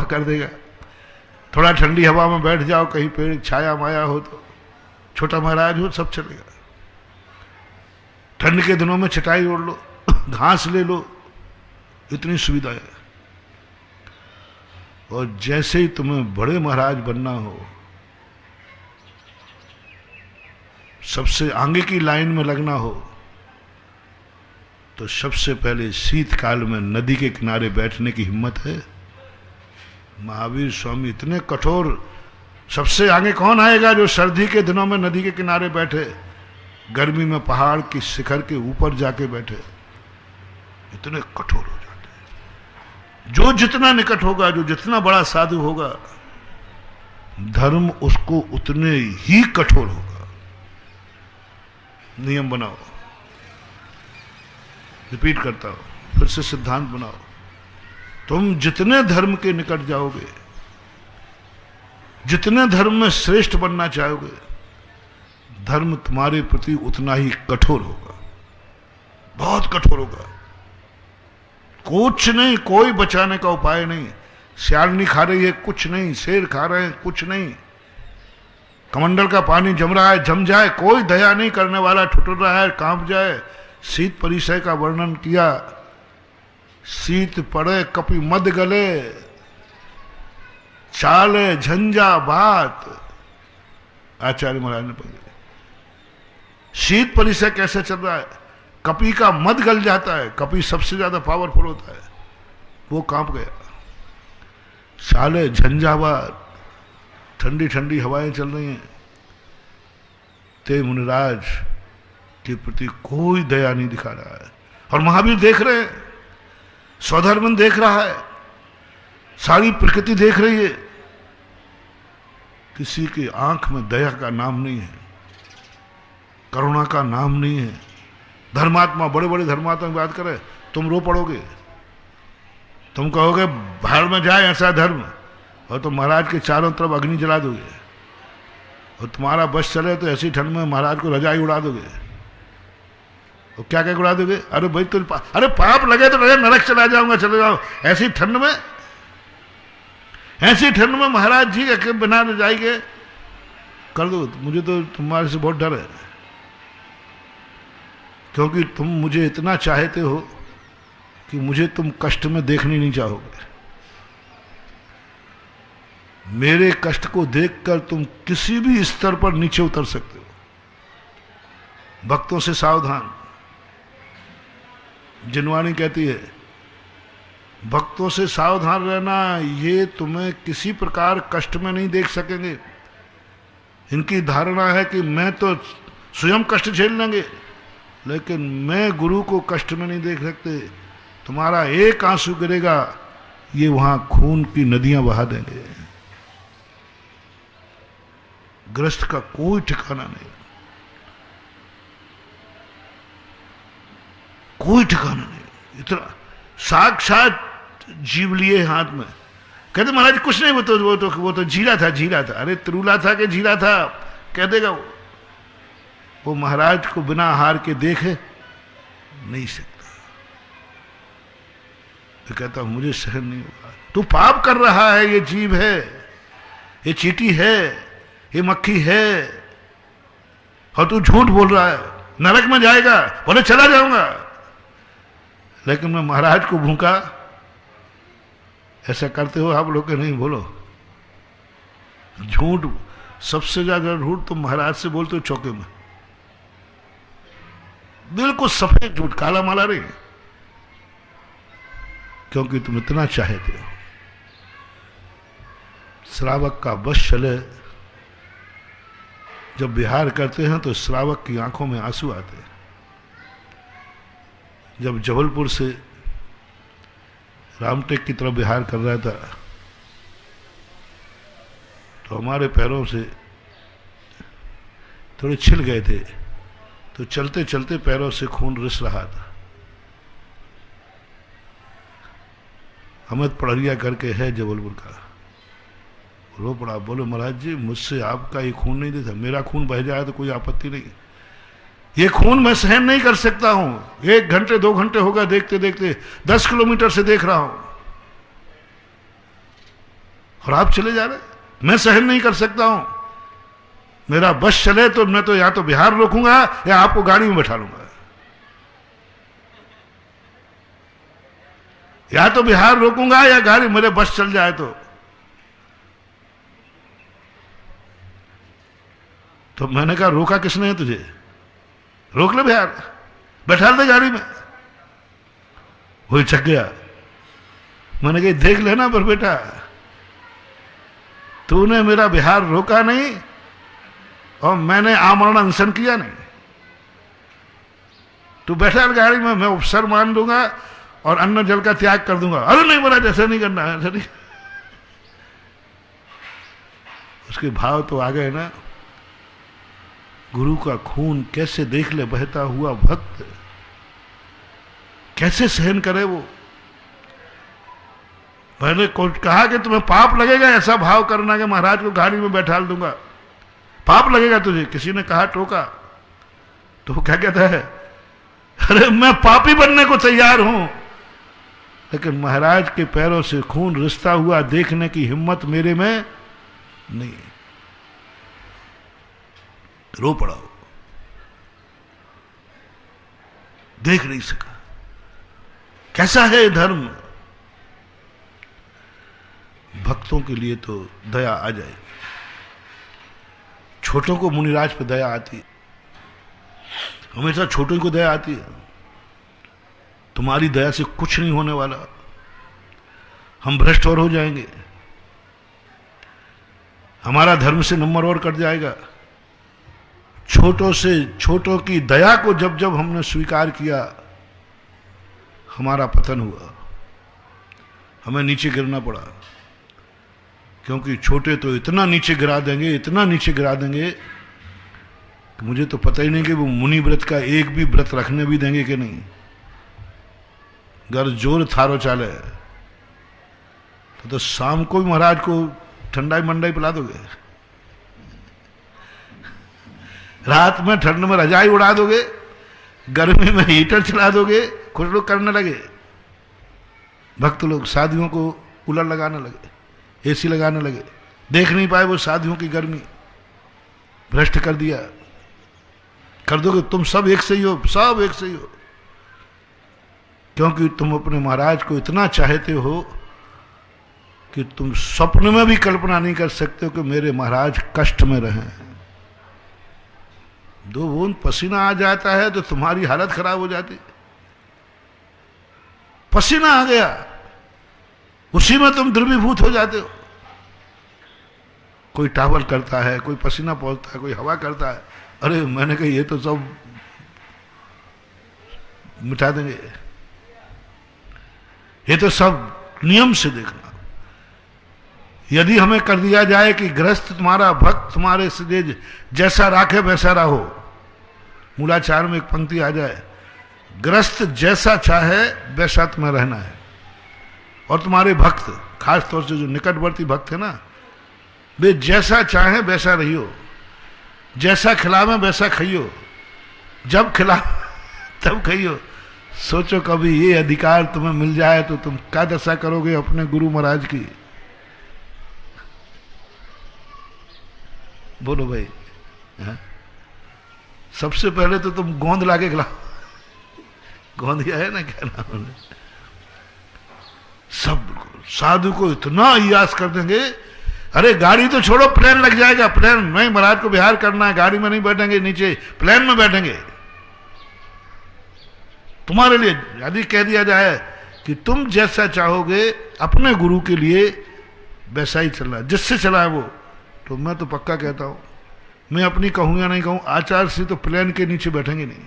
कर देगा। थोड़ा ठंडी हवा में बैठ जाओ, कहीं पेड़ छाया माया हो तो, छोटा महाराज हो सब चलेगा। ठंड के दिनों में चटाई ओढ़ लो, घास ले लो, इतनी सुविधा है। और जैसे ही तुम्हें बड़े महाराज बनना हो, सबसे आगे की लाइन में लगना हो, तो सबसे पहले शीतकाल में नदी के किनारे बैठने की हिम्मत है। महावीर स्वामी इतने कठोर, सबसे आगे कौन आएगा जो सर्दी के दिनों में नदी के किनारे बैठे, गर्मी में पहाड़ की शिखर के ऊपर जाके बैठे, इतने कठोर हो जाते हैं। जो जितना निकट होगा, जो जितना बड़ा साधु होगा, धर्म उसको उतने ही कठोर होगा। नियम बनाओ, रिपीट करता हूं, फिर से सिद्धांत बनाओ। तुम जितने धर्म के निकट जाओगे, जितने धर्म में श्रेष्ठ बनना चाहोगे, धर्म तुम्हारे प्रति उतना ही कठोर होगा, बहुत कठोर होगा। कुछ नहीं, कोई बचाने का उपाय नहीं। सियालनी खा रही है, कुछ नहीं। शेर खा रहे हैं, कुछ नहीं। कमंडल का पानी जम रहा है, जम जाए, कोई दया नहीं करने वाला, ठुठुर रहा है, कांप जाए। शीत परिचय का वर्णन किया, शीत पड़े कपि मद गले, चाले झंझा बात, आचार्य महाराज ने पढ़ा। शीत परिचय कैसे चल रहा है? कपि का मद गल जाता है, कपि सबसे ज्यादा पावरफुल होता है, वो कांप गया। साले झंझावात, ठंडी ठंडी हवाएं चल रही हैं, ते मुनिराज के प्रति कोई दया नहीं दिखा रहा है। और महावीर देख रहे हैं, स्वधर्मन देख रहा है, सारी प्रकृति देख रही है, किसी की आंख में दया का नाम नहीं है, करुणा का नाम नहीं है। धर्मात्मा, बड़े बड़े धर्मात्मा की बात करें, तुम रो पड़ोगे, तुम कहोगे भाड़ में जाए ऐसा धर्म, और तुम महाराज के चारों तरफ अग्नि जला दोगे, और तुम्हारा बस चले तो ऐसी ठंड में महाराज को रजाई उड़ा दोगे। और क्या क्या उड़ा दोगे? अरे भाई तुम अरे पाप लगे तो लगे, नरक चला जाऊंगा, चले जाओ। ऐसी ठंड में, ऐसी ठंड में महाराज जी के बिना रजाई के कर दो। मुझे तो तुम्हारे से बहुत डर है, क्योंकि तुम मुझे इतना चाहते हो कि मुझे तुम कष्ट में देखने नहीं चाहोगे। मेरे कष्ट को देखकर तुम किसी भी स्तर पर नीचे उतर सकते हो। भक्तों से सावधान। जिनवाणी कहती है, भक्तों से सावधान रहना, ये तुम्हें किसी प्रकार कष्ट में नहीं देख सकेंगे। इनकी धारणा है कि मैं तो स्वयं कष्ट झेल लेंगे, लेकिन मैं गुरु को कष्ट में नहीं देख सकते। तुम्हारा एक आंसू गिरेगा, ये वहां खून की नदियां बहा देंगे। ग्रस्त का कोई ठिकाना नहीं, कोई ठिकाना नहीं। इतना साक्षात जीव लिए हाथ में, कहते महाराज कुछ नहीं, वो तो जीरा था, जीरा था। अरे त्रुला था कि जीरा था, कह देगा वो महाराज को बिना हार के देखे नहीं सकता। तो कहता मुझे सहन नहीं होगा। तू पाप कर रहा है, ये जीव है, ये चींटी है, ये मक्खी है, और तू झूठ बोल रहा है, नरक में जाएगा। बोले चला जाऊंगा, लेकिन मैं महाराज को भूखा, ऐसा करते हो आप लोग के नहीं? बोलो। झूठ, सबसे ज्यादा झूठ तुम महाराज से बोलते हो चौके में, बिल्कुल सफेद झूठ, काला माला नहीं, क्योंकि तुम इतना चाहते हो। श्रावक का बस चले, जब विहार करते हैं तो श्रावक की आंखों में आंसू आते हैं। जब जबलपुर से रामटेक की तरफ विहार कर रहा था तो हमारे पैरों से थोड़े छिल गए थे, तो चलते चलते पैरों से खून रिस रहा था। अमित पड़रिया करके है जबलपुर का, रो पड़ा, बोले महाराज जी मुझसे आपका ये खून नहीं देता, मेरा खून बह जाए तो कोई आपत्ति नहीं, ये खून मैं सहन नहीं कर सकता हूं। 1 घंटे 2 घंटे होगा देखते देखते, 10 किलोमीटर से देख रहा हूं और आप चले जा रहे, मैं सहन नहीं कर सकता हूं। मेरा बस चले तो मैं तो या तो बिहार रोकूंगा या आपको गाड़ी में बैठा लूंगा, या तो बिहार रोकूंगा या गाड़ी, मेरे बस चल जाए तो मैंने कहा रोका किसने है तुझे? रोक ले बिहार, बैठा दे गाड़ी में। वही चक गया। मैंने कहा देख लेना पर बेटा, तूने मेरा बिहार रोका नहीं और मैंने आमरण अनशन किया नहीं, तू बैठा गाड़ी में, मैं उपसर मान लूंगा और अन्न जल का त्याग कर दूंगा। अरे नहीं महाराज ऐसा नहीं करना है, ऐसा नहीं। उसके भाव तो आ गए ना। गुरु का खून कैसे देख ले बहता हुआ भक्त, कैसे सहन करे वो। मैंने कहा कि तुम्हें पाप लगेगा, ऐसा भाव करना कि महाराज को गाड़ी में बैठा दूंगा, पाप लगेगा तुझे। किसी ने कहा, टोका, तो वो क्या कहता है, अरे मैं पापी बनने को तैयार हूं, लेकिन महाराज के पैरों से खून रिसता हुआ देखने की हिम्मत मेरे में नहीं। रो पड़ा, देख नहीं सका। कैसा है धर्म? भक्तों के लिए तो दया आ जाए, छोटों को मुनिराज पे दया आती है, हमेशा छोटों को दया आती है। तुम्हारी दया से कुछ नहीं होने वाला, हम भ्रष्ट और हो जाएंगे, हमारा धर्म से नंबर और कट जाएगा। छोटों से छोटों की दया को जब जब हमने स्वीकार किया, हमारा पतन हुआ, हमें नीचे गिरना पड़ा। क्योंकि छोटे तो इतना नीचे गिरा देंगे, इतना नीचे गिरा देंगे कि मुझे तो पता ही नहीं कि वो मुनि व्रत का एक भी व्रत रखने भी देंगे कि नहीं। घर जोर थारो चाले तो शाम को भी महाराज को ठंडाई मंडाई पिला दोगे, रात में ठंड में रजाई उड़ा दोगे, गर्मी में हीटर चला दोगे, कुछ लोग करने लगे। भक्त लोग शादियों को कूलर लगाने लगे, एसी लगाने लगे, देख नहीं पाए वो शादियों की गर्मी, भ्रष्ट कर दिया। कर दोगे तुम, सब एक से ही हो, सब एक से ही हो, क्योंकि तुम अपने महाराज को इतना चाहते हो कि तुम स्वप्न में भी कल्पना नहीं कर सकते हो कि मेरे महाराज कष्ट में रहें। 2 बूंद पसीना आ जाता है तो तुम्हारी हालत खराब हो जाती। पसीना आ गया, उसी में तुम द्रवीभूत हो जाते हो। कोई टावल करता है, कोई पसीना पहुंचता है, कोई हवा करता है, अरे मैंने कहा ये तो सब मिटा देंगे, ये तो सब नियम से देखना। यदि हमें कर दिया जाए कि गृहस्थ तुम्हारा भक्त तुम्हारे से जैसा राखे वैसा रहो, मूलाचार में एक पंक्ति आ जाए, गृहस्थ जैसा चाहे वैसा तुम्हें रहना है, और तुम्हारे भक्त खास तौर से जो निकटवर्ती भक्त है ना, वे जैसा चाहे वैसा रहियो, जैसा खिलावे वैसा खाइयो, जब खिला तब खाइयो। सोचो कभी ये अधिकार तुम्हें मिल जाए तो तुम क्या दशा करोगे अपने गुरु महाराज की। बोलो भाई, सबसे पहले तो तुम गोंद लाके खिलाओ, गोंदिया है ना, क्या नाम है, सब साधु को इतना यास कर देंगे, अरे गाड़ी तो छोड़ो, प्लेन लग जाएगा, प्लेन नहीं, महाराज को बिहार करना है, गाड़ी में नहीं बैठेंगे, नीचे प्लेन में बैठेंगे। तुम्हारे लिए यदि कह दिया जाए कि तुम जैसा चाहोगे अपने गुरु के लिए वैसा ही चलना, जिससे चला है वो, तो मैं तो पक्का कहता हूं, मैं अपनी कहूं या नहीं कहूं, आचार्य श्री तो प्लेन के नीचे बैठेंगे नहीं,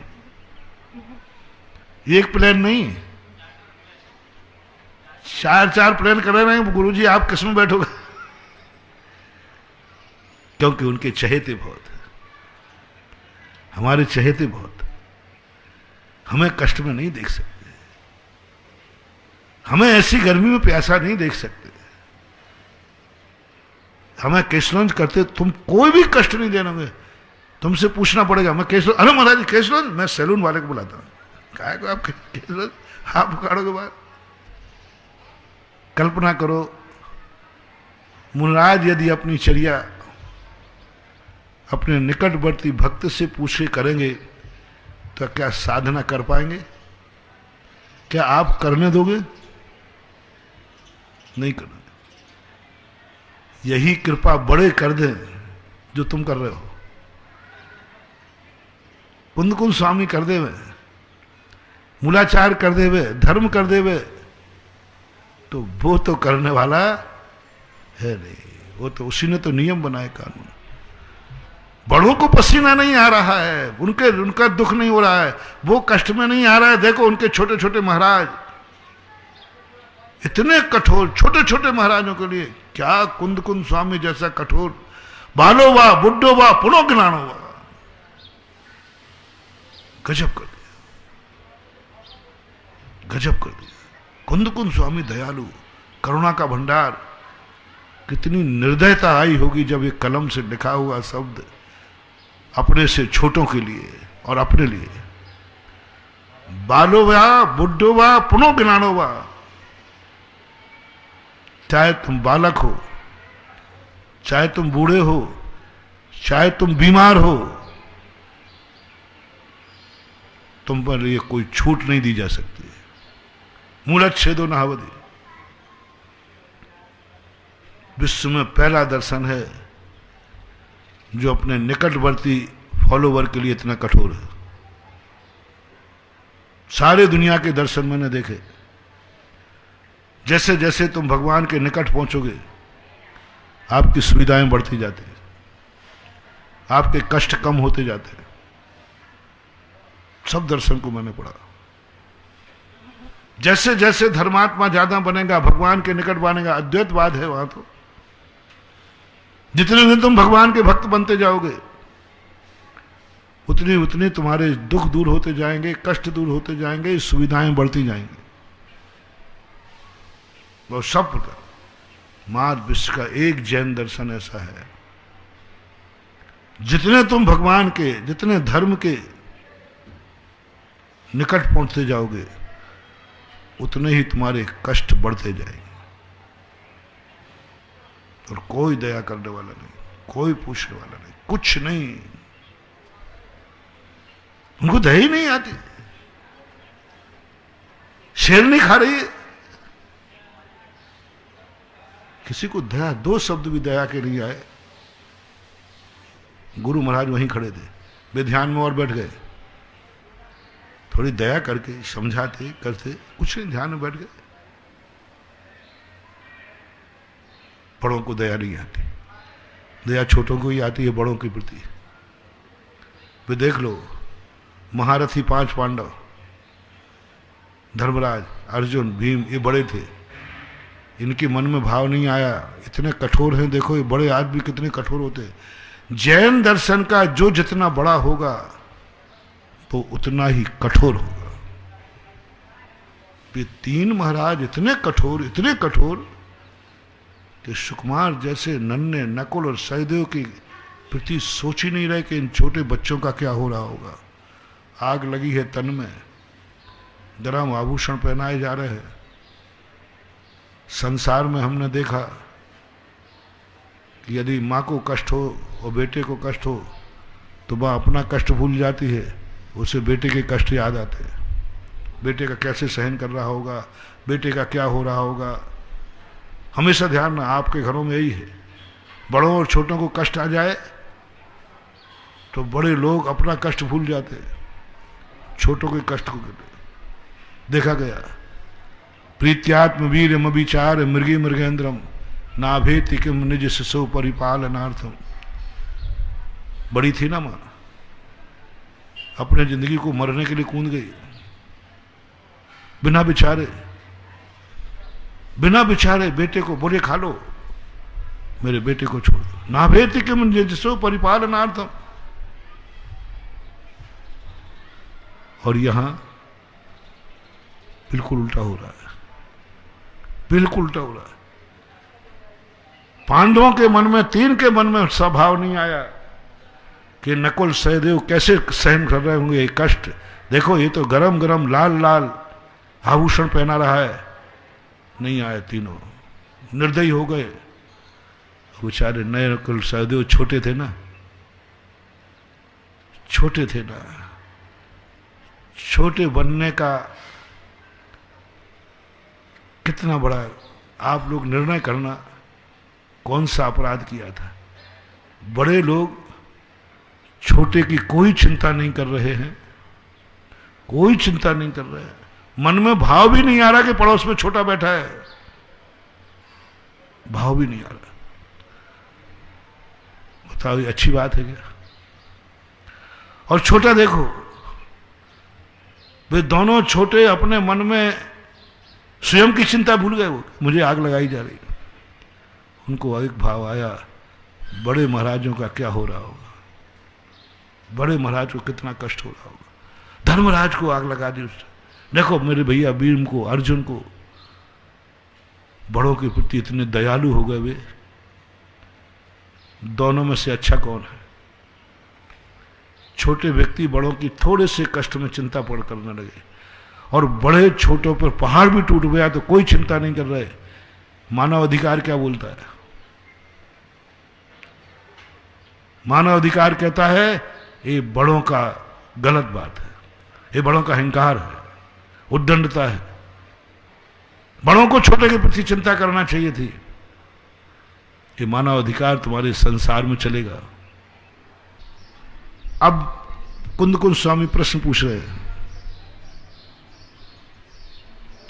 एक प्लेन नहीं, 4-4 प्लेन कर रहे हैं, गुरुजी आप किस में बैठोगे? क्योंकि उनके चहेते बहुत है, हमारे चहेते बहुत, हमें कष्ट में नहीं देख सकते, हमें ऐसी गर्मी में प्यासा नहीं देख सकते, हमें कैशलॉन्ज करते, तुम कोई भी कष्ट नहीं देना, तुमसे पूछना पड़ेगा, मैं कैशलॉन्ज, अरे महाराज कैशलॉन्ज, मैं सैलून वाले को बुलाता हूं, क्या को आप कैशलॉन्ज आप उखाड़ोगे बात। कल्पना करो, मुनिराज यदि अपनी चर्या अपने निकटवर्ती भक्त से पूछे करेंगे तो क्या साधना कर पाएंगे? क्या आप करने दोगे? नहीं करने। यही कृपा बड़े कर दें जो तुम कर रहे हो, कुंद स्वामी कर देवे, मूलाचार कर देवे, धर्म कर देवे, तो वो तो करने वाला है नहीं, वो तो उसी ने तो नियम बनाए, कानून। बड़ों को पसीना नहीं आ रहा है, उनका दुख नहीं हो रहा है, वो कष्ट में नहीं आ रहा है। देखो उनके छोटे छोटे महाराज इतने कठोर, छोटे छोटे महाराजों के लिए क्या कुंद स्वामी जैसा कठोर, बालो वा बुड्ढो वा पुनो ज्ञानो वा, गजब कर दिया, गजब कर दिया। कुंद स्वामी दयालु, करुणा का भंडार, कितनी निर्दयता आई होगी जब ये कलम से लिखा हुआ शब्द अपने से छोटों के लिए और अपने लिए, बालो वा बुड्ढो वा पुनो ज्ञानो वा, चाहे तुम बालक हो, चाहे तुम बूढ़े हो, चाहे तुम बीमार हो, तुम पर ये कोई छूट नहीं दी जा सकती। मूलच्छेदो नाहवधि, विश्व में पहला दर्शन है जो अपने निकटवर्ती फॉलोवर के लिए इतना कठोर है। सारे दुनिया के दर्शन मैंने देखे, जैसे जैसे तुम भगवान के निकट पहुंचोगे आपकी सुविधाएं बढ़ती जाती हैं, आपके कष्ट कम होते जाते हैं। सब दर्शन को मैंने पढ़ा। जैसे जैसे धर्मात्मा ज्यादा बनेगा, भगवान के निकट बनेगा, अद्वैतवाद है वहां तो, जितने दिन तुम भगवान के भक्त बनते जाओगे उतनी उतनी तुम्हारे दुख दूर होते जाएंगे, कष्ट दूर होते जाएंगे, सुविधाएं बढ़ती जाएंगी। और सब प्रकार मार्ग विश्व का एक जैन दर्शन ऐसा है, जितने तुम भगवान के, जितने धर्म के निकट पहुंचते जाओगे उतने ही तुम्हारे कष्ट बढ़ते जाएंगे। और कोई दया करने वाला नहीं, कोई पूछने वाला नहीं, कुछ नहीं, उनको दया ही नहीं आती। शेर नहीं खा रही है, किसी को दया, 2 शब्द भी दया के नहीं आए। गुरु महाराज वहीं खड़े थे, वे ध्यान में और बैठ गए, थोड़ी दया करके समझाते करते, कुछ नहीं, ध्यान में बैठ गए। बड़ों को दया नहीं आती, दया छोटों को ही आती है बड़ों के प्रति। वे देख लो, महारथी 5 पांडव, धर्मराज, अर्जुन, भीम, ये बड़े थे, इनके मन में भाव नहीं आया, इतने कठोर हैं। देखो ये बड़े आज भी कितने कठोर होते हैं। जैन दर्शन का जो जितना बड़ा होगा तो उतना ही कठोर होगा। ये 3 महाराज इतने कठोर कि सुकुमार जैसे नन्हे, नकुल और सहदेव के प्रति सोच ही नहीं रहे कि इन छोटे बच्चों का क्या हो रहा होगा। आग लगी है तन में, धर्म आभूषण पहनाए जा रहे हैं। संसार में हमने देखा कि यदि माँ को कष्ट हो और बेटे को कष्ट हो तो माँ अपना कष्ट भूल जाती है, उसे बेटे के कष्ट याद आते हैं। बेटे का कैसे सहन कर रहा होगा, बेटे का क्या हो रहा होगा। हमेशा ध्यान रखना, आपके घरों में यही है, बड़ों और छोटों को कष्ट आ जाए तो बड़े लोग अपना कष्ट भूल जाते हैं, छोटों के कष्ट को देखा गया। प्रीत्यात्म वीर मविचार मृगी मृगेंद्रम नाभेति किम निज शिशु परिपालनार्थम। बड़ी थी ना मां, अपने जिंदगी को मरने के लिए कूद गई, बिना बिचारे बेटे को बोले खा लो, मेरे बेटे को छोड़ दो। नाभेति किम निज शिशु परिपालनार्थम। और यहां बिल्कुल उल्टा हो रहा है, बिल्कुल उल्टा हो रहा है। पांडवों के मन में, तीन के मन में स्वभाव नहीं आया कि नकुल सहदेव कैसे सहन कर रहे होंगे ये कष्ट। देखो ये तो गरम गरम लाल लाल आभूषण पहना रहा है। नहीं आए, तीनों निर्दयी हो गए। बेचारे नए नकुल सहदेव छोटे थे ना, छोटे बनने का कितना बड़ा आप लोग निर्णय करना, कौन सा अपराध किया था। बड़े लोग छोटे की कोई चिंता नहीं कर रहे हैं, कोई चिंता नहीं कर रहे हैं। मन में भाव भी नहीं आ रहा कि पड़ोस में छोटा बैठा है, भाव भी नहीं आ रहा। बताओ ये अच्छी बात है क्या। और छोटा देखो, वे दोनों छोटे अपने मन में स्वयं की चिंता भूल गए। वो मुझे आग लगाई जा रही, उनको एक भाव आया, बड़े महाराजों का क्या हो रहा होगा, बड़े महाराज को कितना कष्ट हो रहा होगा। धर्मराज को आग लगा दी उसने। देखो मेरे भैया भीम को, अर्जुन को, बड़ों के प्रति इतने दयालु हो गए वे। दोनों में से अच्छा कौन है। छोटे व्यक्ति बड़ों की थोड़े से कष्ट में चिंता पड़ करने लगे, और बड़े छोटों पर पहाड़ भी टूट गया तो कोई चिंता नहीं कर रहे। मानव अधिकार क्या बोलता है। मानव अधिकार कहता है ये बड़ों का गलत बात है, ये बड़ों का अहंकार है, उद्दंडता है। बड़ों को छोटे के प्रति चिंता करना चाहिए थी। ये मानव अधिकार तुम्हारे संसार में चलेगा। अब कुंद स्वामी प्रश्न पूछ रहे हैं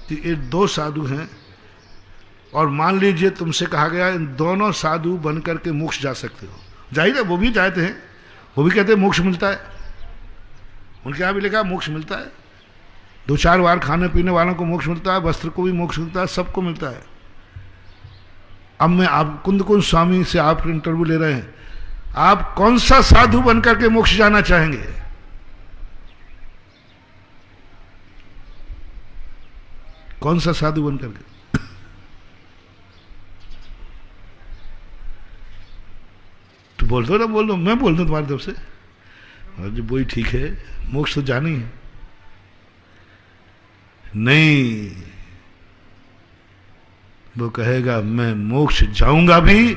कि ये दो साधु हैं, और मान लीजिए तुमसे कहा गया इन दोनों साधु बनकर के मोक्ष जा सकते हो। जाहिर है वो भी चाहते हैं, वो भी कहते हैं मोक्ष मिलता है, उनके यहाँ भी लिखा मोक्ष मिलता है। 2-4 बार खाने पीने वालों को मोक्ष मिलता है, वस्त्र को भी मोक्ष मिलता है, सबको मिलता है। अब मैं आप कुंद स्वामी से आप इंटरव्यू ले रहे हैं, आप कौन सा साधु बनकर के मोक्ष जाना चाहेंगे। कौन सा साधु बनकर के। तो बोल दो ना, बोल दो, मैं बोल दूं तुम्हारी तरफ से। जी वही ठीक है, मोक्ष तो जानी है। नहीं, वो कहेगा मैं मोक्ष जाऊंगा भी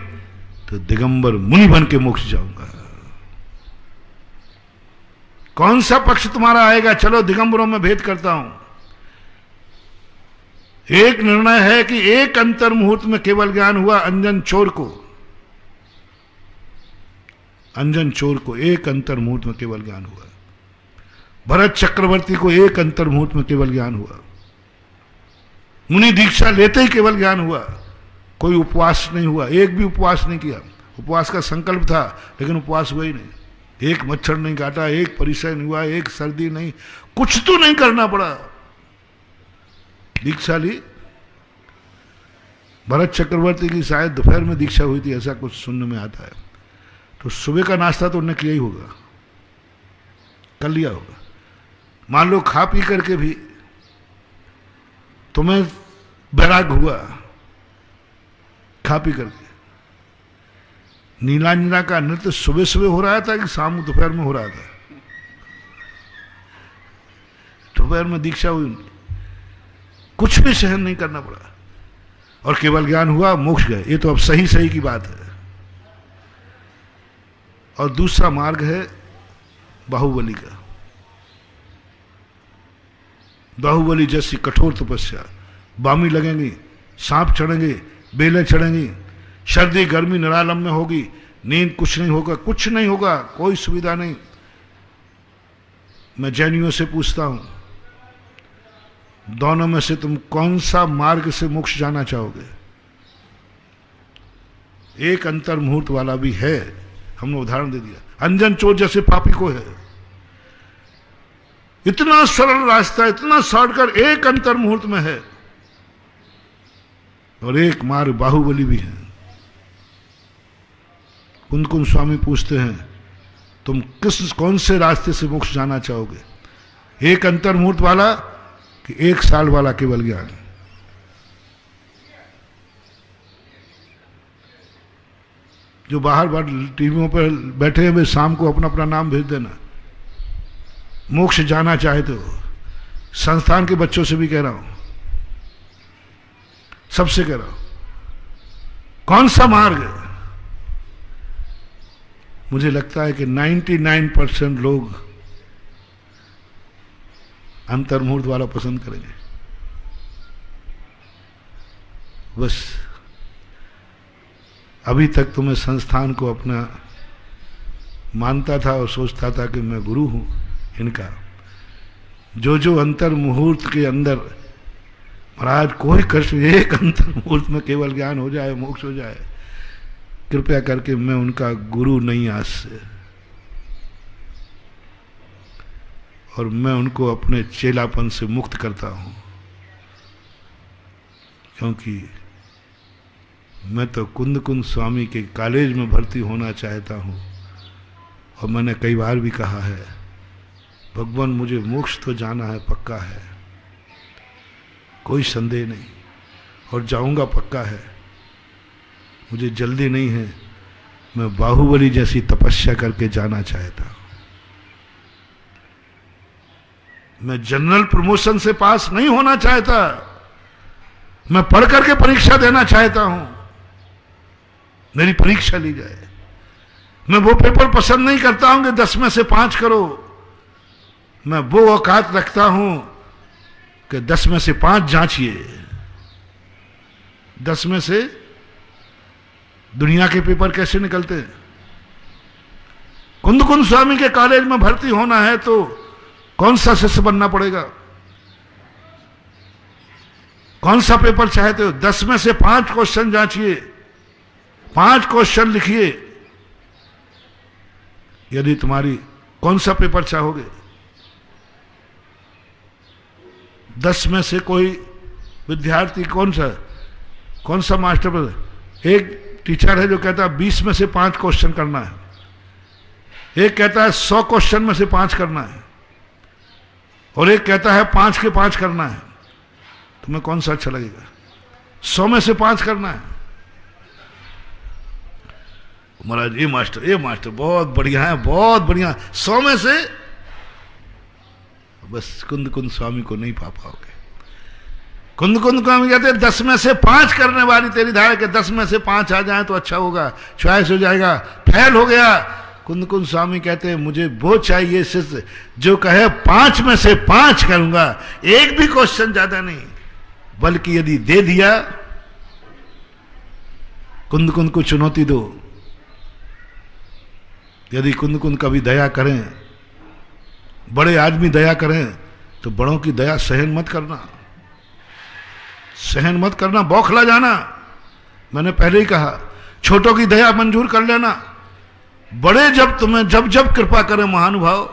तो दिगंबर मुनि बन के मोक्ष जाऊंगा। कौन सा पक्ष तुम्हारा आएगा। चलो दिगंबरों में भेद करता हूं। एक निर्णय है कि एक अंतर मुहूर्त में केवल ज्ञान हुआ अंजन चोर को, अंजन चोर को एक अंतर मुहूर्त में केवल ज्ञान हुआ। भरत चक्रवर्ती को एक अंतर मुहूर्त में केवल ज्ञान हुआ। मुनि दीक्षा लेते ही केवल ज्ञान हुआ। कोई उपवास नहीं हुआ, एक भी उपवास नहीं किया। उपवास का संकल्प था लेकिन उपवास हुआ ही नहीं। एक मच्छर नहीं काटा, एक परिचय नहीं हुआ, एक सर्दी नहीं, कुछ तो नहीं करना पड़ा। दीक्षा ली। भरत चक्रवर्ती की शायद दोपहर में दीक्षा हुई थी, ऐसा कुछ सुनने में आता है। तो सुबह का नाश्ता तो उन्होंने किया ही होगा, कर लिया होगा। मान लो खा पी करके भी तुम्हें बैराग हुआ, खा पी करके। नीलांजना का नृत्य सुबह सुबह हो रहा था कि शाम दोपहर में हो रहा था। दोपहर में दीक्षा हुई उनकी, कुछ भी सहन नहीं करना पड़ा और केवल ज्ञान हुआ, मोक्ष गए। ये तो अब सही सही की बात है। और दूसरा मार्ग है बाहुबली का। बाहुबली जैसी कठोर तपस्या, बामी लगेंगी, सांप चढ़ेंगे, बेलें चढ़ेंगी, सर्दी गर्मी निरालम में होगी, नींद कुछ नहीं होगा, कुछ नहीं होगा, कोई सुविधा नहीं। मैं जैनियों से पूछता हूं, दोनों में से तुम कौन सा मार्ग से मोक्ष जाना चाहोगे? एक अंतर मुहूर्त वाला भी है, हमने उदाहरण दे दिया, अंजन चोर जैसे पापी को है। इतना सरल रास्ता, इतना शॉर्टकट एक अंतर मुहूर्त में है, और एक मार्ग बाहुबली भी है। कुंद कुंद स्वामी पूछते हैं, तुम कौन से रास्ते से मोक्ष जाना चाहोगे? एक अंतर मुहूर्त वाला कि 1 साल वाला केवल ज्ञान? जो बाहर टीवियों पर बैठे हैं वे शाम को अपना अपना नाम भेज देना। मोक्ष जाना चाहते हो, संस्थान के बच्चों से भी कह रहा हूं, सबसे कह रहा हूं, कौन सा मार्ग है? मुझे लगता है कि 99% लोग अंतर्मुहूर्त वाला पसंद करेंगे। बस अभी तक तो मैं संस्थान को अपना मानता था और सोचता था कि मैं गुरु हूं इनका। जो जो अंतर मुहूर्त के अंदर महाराज कोई कष्ट, एक अंतर मुहूर्त में केवल ज्ञान हो जाए, मोक्ष हो जाए, कृपया करके मैं उनका गुरु नहीं आज से, और मैं उनको अपने चेलापन से मुक्त करता हूं। क्योंकि मैं तो कुंद कुंद स्वामी के कॉलेज में भर्ती होना चाहता हूं, और मैंने कई बार भी कहा है, भगवान मुझे मोक्ष तो जाना है, पक्का है, कोई संदेह नहीं, और जाऊंगा पक्का है, मुझे जल्दी नहीं है। मैं बाहुबली जैसी तपस्या करके जाना चाहता हूं। मैं जनरल प्रमोशन से पास नहीं होना चाहता, मैं पढ़ करके परीक्षा देना चाहता हूं, मेरी परीक्षा ली जाए। मैं वो पेपर पसंद नहीं करता हूं कि 10 में से 5 करो, मैं वो औकात रखता हूं कि 10 में से 5 जांचिए। 10 में से दुनिया के पेपर कैसे निकलते हैं? कुंद कुंद स्वामी के कॉलेज में भर्ती होना है तो कौन सा शिष्य बनना पड़ेगा? कौन सा पेपर चाहते हो? 10 में से 5 क्वेश्चन जांचिए, 5 क्वेश्चन लिखिए। यदि तुम्हारी कौन सा पेपर चाहोगे? 10 में से कोई विद्यार्थी कौन सा मास्टर? एक टीचर है जो कहता है 20 में से 5 क्वेश्चन करना है, एक कहता है 100 क्वेश्चन में से 5 करना है, और एक कहता है 5 के 5 करना है। तुम्हें कौन सा अच्छा लगेगा? 100 में से 5 करना है। महाराज ये मास्टर बहुत बढ़िया है, बहुत बढ़िया, 100 में से बस कुंद कुंद स्वामी को नहीं पा पाओगे। कुंद कुंद स्वामी कहते हैं 10 में से 5 करने वाली तेरी धारा के 10 में से 5 आ जाए तो अच्छा होगा, चॉइस हो जाएगा। फेल हो गया, कुंद कुंद स्वामी कहते हैं मुझे वो चाहिए शिष्य जो कहे 5 में से 5 करूंगा, एक भी क्वेश्चन ज्यादा नहीं, बल्कि यदि दे दिया, कुंद कुंद को चुनौती दो। यदि कुंद कुंद कभी दया करें, बड़े आदमी दया करें, तो बड़ों की दया सहन मत करना, बौखला जाना। मैंने पहले ही कहा, छोटों की दया मंजूर कर लेना। बड़े जब तुम्हें जब कृपा करें महानुभाव,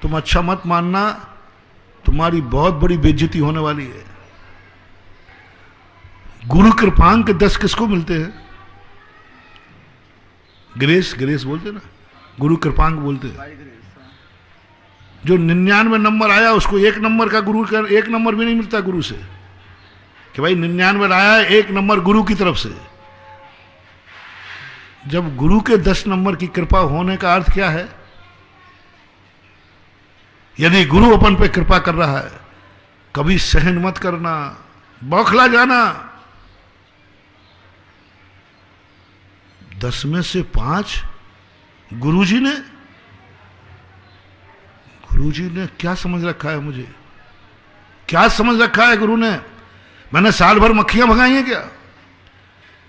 तुम अच्छा मत मानना, तुम्हारी बहुत बड़ी बेइज्जती होने वाली है। गुरु कृपांक 10 किसको मिलते हैं? ग्रेस बोलते ना, गुरु कृपांक बोलते हैं। जो 99 नंबर आया उसको 1 नंबर का गुरु कर, 1 नंबर भी नहीं मिलता गुरु से, कि भाई 99 आया है, 1 नंबर गुरु की तरफ से। जब गुरु के 10 नंबर की कृपा होने का अर्थ क्या है? यदि गुरु अपन पे कृपा कर रहा है, कभी सहन मत करना, बौखला जाना। 10 में से 5 गुरुजी ने क्या समझ रखा है मुझे? क्या समझ रखा है गुरु ने? मैंने साल भर मक्खियां भगाई हैं क्या?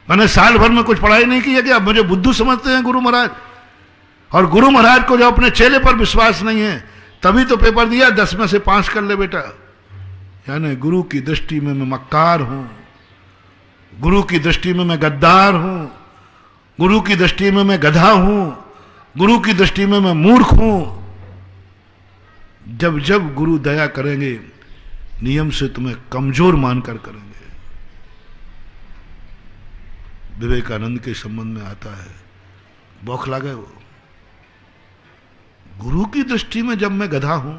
मैंने साल भर में कुछ पढ़ाई नहीं की है क्या? मुझे बुद्धू समझते हैं गुरु महाराज। और गुरु महाराज को जब अपने चेले पर विश्वास नहीं है तभी तो पेपर दिया 10 में से 5 कर ले बेटा। यानी गुरु की दृष्टि में मैं मक्कार हूं, गुरु की दृष्टि में मैं गद्दार हूं, गुरु की दृष्टि में मैं गधा हूं, गुरु की दृष्टि में मैं मूर्ख हूं। जब जब गुरु दया करेंगे नियम से तुम्हें कमजोर मानकर करेंगे। विवेकानंद के संबंध में आता है, बौखला गए वो। गुरु की दृष्टि में जब मैं गधा हूं,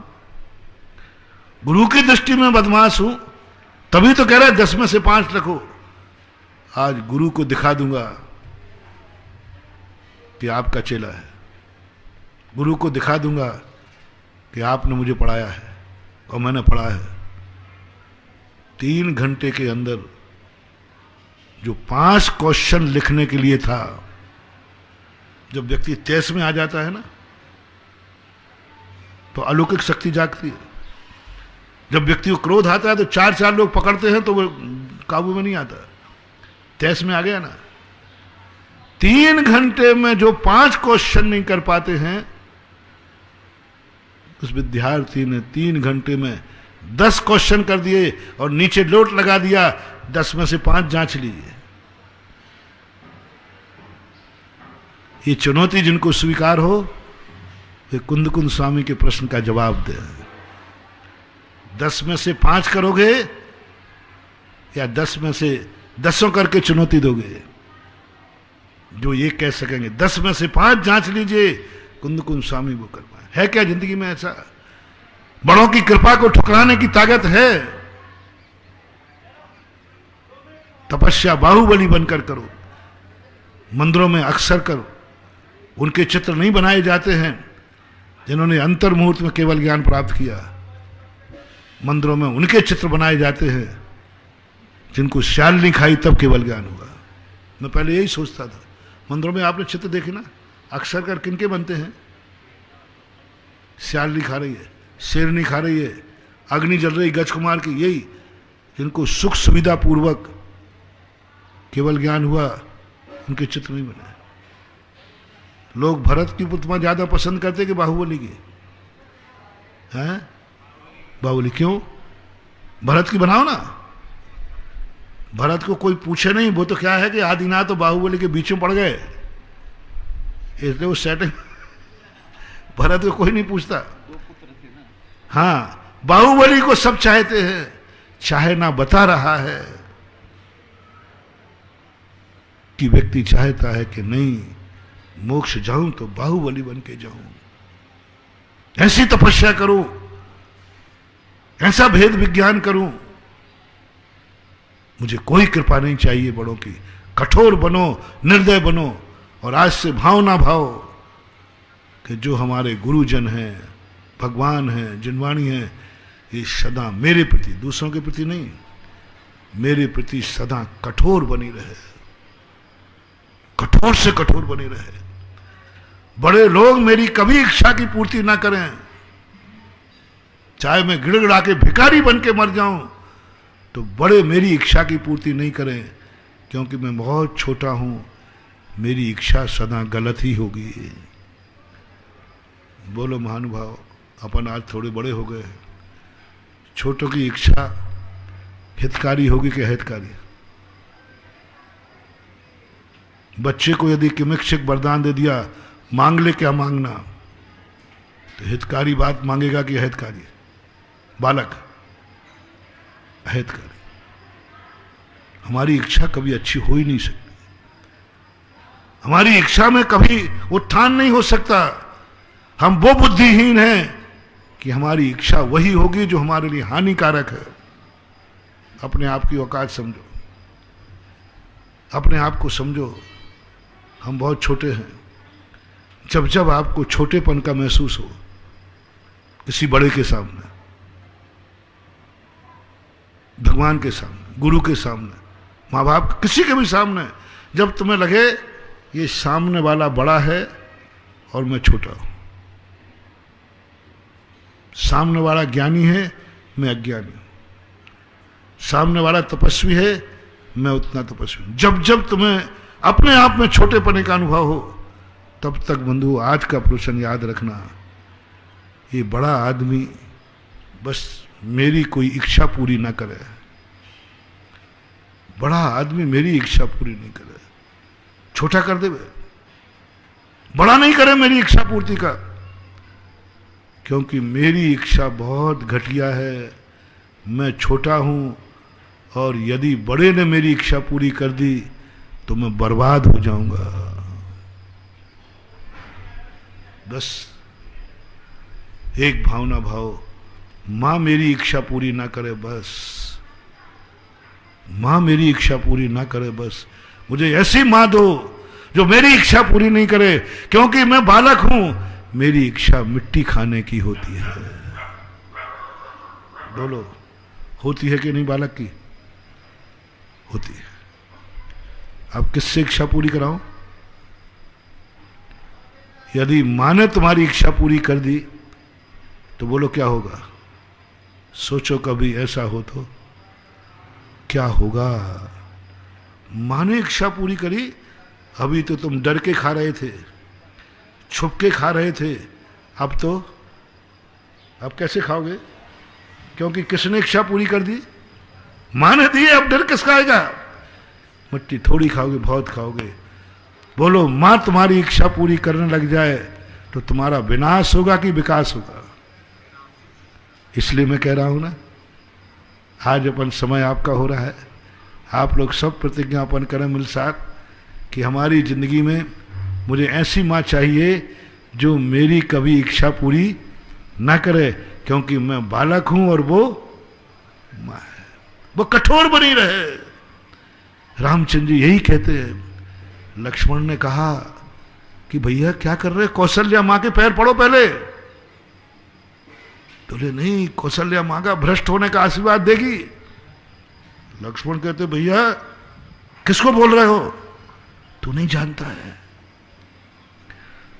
गुरु की दृष्टि में बदमाश हूं, तभी तो कह रहा है 10 में से 5 रखो। आज गुरु को दिखा दूंगा कि आपका चेला है, गुरु को दिखा दूंगा कि आपने मुझे पढ़ाया है और मैंने पढ़ा है। 3 घंटे के अंदर जो 5 क्वेश्चन लिखने के लिए था, जब व्यक्ति तेज में आ जाता है ना तो अलौकिक शक्ति जागती है। जब व्यक्ति को क्रोध आता है तो 4 लोग पकड़ते हैं तो वो काबू में नहीं आता। तेज में आ गया ना, 3 घंटे में जो 5 क्वेश्चन नहीं कर पाते हैं, उस विद्यार्थी ने 3 घंटे में 10 क्वेश्चन कर दिए और नीचे लोट लगा दिया, 10 में से 5 जांच लीजिए। ये चुनौती जिनको स्वीकार हो वे कुंद कुंद स्वामी के प्रश्न का जवाब दे। 10 में से 5 करोगे या 10 में से 10 करके चुनौती दोगे? जो ये कह सकेंगे 10 में से 5 जांच लीजिए, कुंद कुंद स्वामी वो कर पाए। है क्या जिंदगी में ऐसा? बड़ों की कृपा को ठुकराने की ताकत है? तपस्या बाहुबली बनकर करो, मंदिरों में अक्सर करो। उनके चित्र नहीं बनाए जाते हैं जिन्होंने अंतर मुहूर्त में केवल ज्ञान प्राप्त किया। मंदिरों में उनके चित्र बनाए जाते हैं जिनको श्याल नहीं खाई तब केवल ज्ञान हुआ। मैं पहले यही सोचता था। मंदिरों में आपने चित्र देखे ना, अक्सर कर किनके बनते हैं? श्याल नहीं खा रही है, शेर नहीं खा रही है, अग्नि जल रही गज कुमार की, यही जिनको सुख सुविधा पूर्वक केवल ज्ञान हुआ उनके चित्र नहीं बने। लोग भरत की प्रतिमा ज्यादा पसंद करते कि बाहुबली की? हैं? बाहुबली क्यों? भरत की बनाओ ना। भरत को कोई पूछे नहीं, वो तो क्या है कि आदिनाथ तो बाहुबली के बीच में पड़ गए, इसलिए वो सेटिंग। भरत को कोई नहीं पूछता। हाँ, बाहुबली को सब चाहते हैं, चाहे ना बता रहा है कि व्यक्ति चाहता है कि नहीं मोक्ष जाऊं तो बाहुबली बन के जाऊं, ऐसी तपस्या करूं, ऐसा भेद विज्ञान करूं। मुझे कोई कृपा नहीं चाहिए बड़ों की। कठोर बनो, निर्दय बनो, और आज से भाव ना भाव कि जो हमारे गुरुजन हैं, भगवान हैं, जिनवाणी हैं, ये सदा मेरे प्रति, दूसरों के प्रति नहीं, मेरे प्रति सदा कठोर बनी रहे, कठोर से कठोर बनी रहे। बड़े लोग मेरी कभी इच्छा की पूर्ति ना करें, चाहे मैं गिड़गिड़ा के भिखारी बन के मर जाऊं तो बड़े मेरी इच्छा की पूर्ति नहीं करें, क्योंकि मैं बहुत छोटा हूं, मेरी इच्छा सदा गलत ही होगी। बोलो महानुभाव, अपन आज थोड़े बड़े हो गए, छोटों की इच्छा हितकारी होगी कि अहितकारी? बच्चे को यदि किमिक्षिक वरदान दे दिया, मांग ले क्या मांगना, तो हितकारी बात मांगेगा कि अहितकारी? बालक अहितकारी। हमारी इच्छा कभी अच्छी हो ही नहीं सकती, हमारी इच्छा में कभी उत्थान नहीं हो सकता। हम वो बुद्धिहीन हैं कि हमारी इच्छा वही होगी जो हमारे लिए हानिकारक है। अपने आप की औकात समझो, अपने आप को समझो। हम बहुत छोटे हैं। जब जब आपको छोटेपन का महसूस हो किसी बड़े के सामने, भगवान के सामने, गुरु के सामने, माँ बाप, किसी के भी सामने, जब तुम्हें लगे ये सामने वाला बड़ा है और मैं छोटा हूं, सामने वाला ज्ञानी है मैं अज्ञानी हूं, सामने वाला तपस्वी है, मैं उतना तपस्वी हूं। जब जब तुम्हें अपने आप में छोटेपने का अनुभव हो, तब तक बंधु आज का प्रवचन याद रखना। ये बड़ा आदमी बस मेरी कोई इच्छा पूरी ना करे, बड़ा आदमी मेरी इच्छा पूरी नहीं करे, छोटा कर दे, बड़ा नहीं करे मेरी इच्छा पूर्ति का, क्योंकि मेरी इच्छा बहुत घटिया है, मैं छोटा हूं, और यदि बड़े ने मेरी इच्छा पूरी कर दी तो मैं बर्बाद हो जाऊंगा। बस एक भावना भाव, मां मेरी इच्छा पूरी ना करे बस, मां मेरी इच्छा पूरी ना करे बस, मुझे ऐसी मां दो जो मेरी इच्छा पूरी नहीं करे, क्योंकि मैं बालक हूं, मेरी इच्छा मिट्टी खाने की होती है। बोलो, होती है कि नहीं बालक की? होती है। अब किससे इच्छा पूरी कराऊं? यदि मां ने तुम्हारी इच्छा पूरी कर दी तो बोलो क्या होगा? सोचो कभी ऐसा हो तो क्या होगा? मां ने इच्छा पूरी करी, अभी तो तुम डर के खा रहे थे, छुप के खा रहे थे, अब तो अब कैसे खाओगे? क्योंकि किसने इच्छा पूरी कर दी? मां ने दी, अब डर किस खाएगा? मिट्टी थोड़ी खाओगे, बहुत खाओगे। बोलो, मां तुम्हारी इच्छा पूरी करने लग जाए तो तुम्हारा विनाश होगा कि विकास होगा? इसलिए मैं कह रहा हूं ना, आज अपन समय आपका हो रहा है, आप लोग सब प्रतिज्ञापन करें मिल साथ कि हमारी जिंदगी में मुझे ऐसी मां चाहिए जो मेरी कभी इच्छा पूरी ना करे, क्योंकि मैं बालक हूं और वो मां है, वो कठोर बनी रहे। रामचंद्र जी यही कहते हैं। लक्ष्मण ने कहा कि भैया क्या कर रहे, कौशल्या मां के पैर पड़ो पहले। बोले नहीं, कौशल्या मां का भ्रष्ट होने का आशीर्वाद देगी। लक्ष्मण कहते भैया किसको बोल रहे हो, तू नहीं जानता है,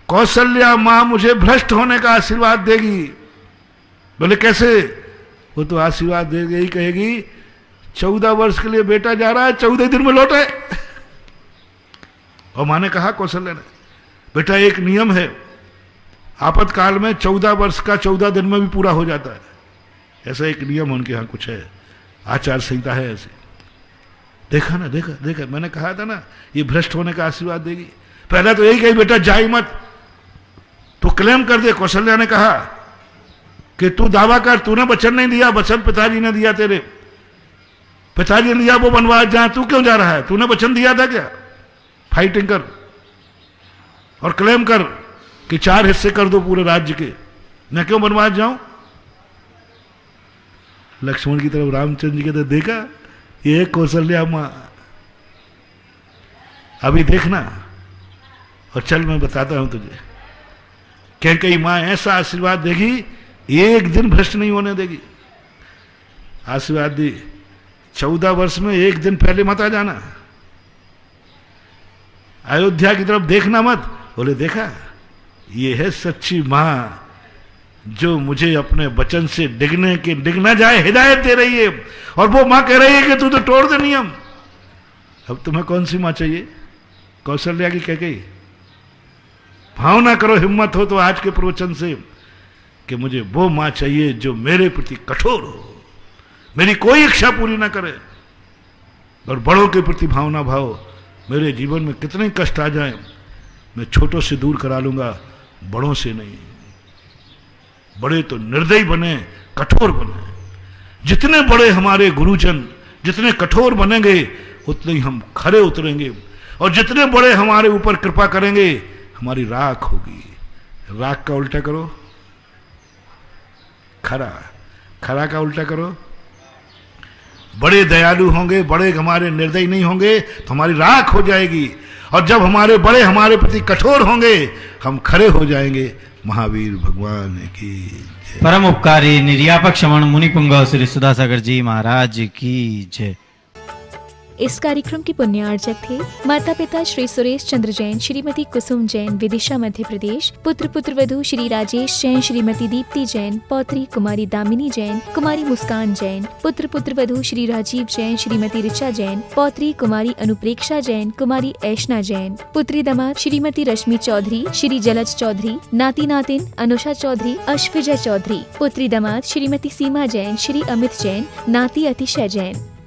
कौशल्या मां मुझे भ्रष्ट होने का आशीर्वाद देगी। बोले कैसे? वो तो आशीर्वाद देगी, यही कहेगी 14 वर्ष के लिए बेटा जा रहा है, 14 दिन में लौटे। और मां ने कहा, कौशल्या ने, बेटा एक नियम है, आपातकाल में 14 वर्ष का 14 दिन में भी पूरा हो जाता है, ऐसा एक नियम उनके यहां कुछ है, आचार संहिता है ऐसे। देखा ना, देखा मैंने कहा था ना, ये भ्रष्ट होने का आशीर्वाद देगी। पहले तो यही कही बेटा जाई मत, तू क्लेम कर दे। कौशल्या ने कहा कि तू दावा कर, तूने वचन नहीं दिया, वचन पिताजी ने दिया, तेरे पिताजी ने दिया, वो वनवास जा, तू क्यों जा रहा है? तूने वचन दिया था क्या? फाइटिंग कर और क्लेम कर कि 4 हिस्से कर दो पूरे राज्य के, मैं क्यों वनवास जाऊं? लक्ष्मण की तरफ रामचंद्र जी कहते, देखा ये कौशल्या मां, अभी देखना और चल मैं बताता हूं तुझे, क्या कई मां ऐसा आशीर्वाद देगी, एक दिन भ्रष्ट नहीं होने देगी। आशीर्वाद दी, 14 वर्ष में एक दिन पहले मत आ जाना, अयोध्या की तरफ देखना मत। बोले देखा, ये है सच्ची मां जो मुझे अपने वचन से डिग ना जाए हिदायत दे रही है, और वो मां कह रही है कि तू तो तोड़ दे नियम। अब तुम्हें कौन सी मां चाहिए? कौशल्या की कह गई, भावना करो, हिम्मत हो तो आज के प्रवचन से कि मुझे वो मां चाहिए जो मेरे प्रति कठोर हो, मेरी कोई इच्छा पूरी ना करे, और बड़ों के प्रति भावना भाव। मेरे जीवन में कितने कष्ट आ जाएं, मैं छोटों से दूर करा लूंगा, बड़ों से नहीं। बड़े तो निर्दयी बने, कठोर बने। जितने बड़े हमारे गुरुजन जितने कठोर बनेंगे उतने ही हम खरे उतरेंगे, और जितने बड़े हमारे ऊपर कृपा करेंगे हमारी राख होगी। राख का उल्टा करो खरा, खरा का उल्टा करो। बड़े दयालु होंगे, बड़े हमारे निर्दयी नहीं होंगे तो हमारी राख हो जाएगी, और जब हमारे बड़े हमारे प्रति कठोर होंगे हम खरे हो जाएंगे। महावीर भगवान की जय। परम उपकारी निर्यापक श्रवण मुनि पुंगव श्री सुधासागर जी महाराज की जय। इस कार्यक्रम के पुण्यार्चक थे माता पिता श्री सुरेश चंद्र जैन, श्रीमती कुसुम जैन, विदिशा मध्य प्रदेश। पुत्र पुत्रवधू श्री राजेश जैन, श्रीमती दीप्ति जैन, पौत्री कुमारी दामिनी जैन, कुमारी मुस्कान जैन। पुत्र पुत्रवधू श्री राजीव जैन, श्रीमती ऋचा जैन, पौत्री कुमारी अनुप्रेक्षा जैन, कुमारी ऐशना जैन। पुत्री दामाद श्रीमती रश्मि चौधरी, श्री जलज चौधरी, नाती नातिन अनुषा चौधरी, अश्विजय चौधरी। पुत्री दामाद श्रीमती सीमा जैन, श्री अमित जैन, नाती अतिशय जैन।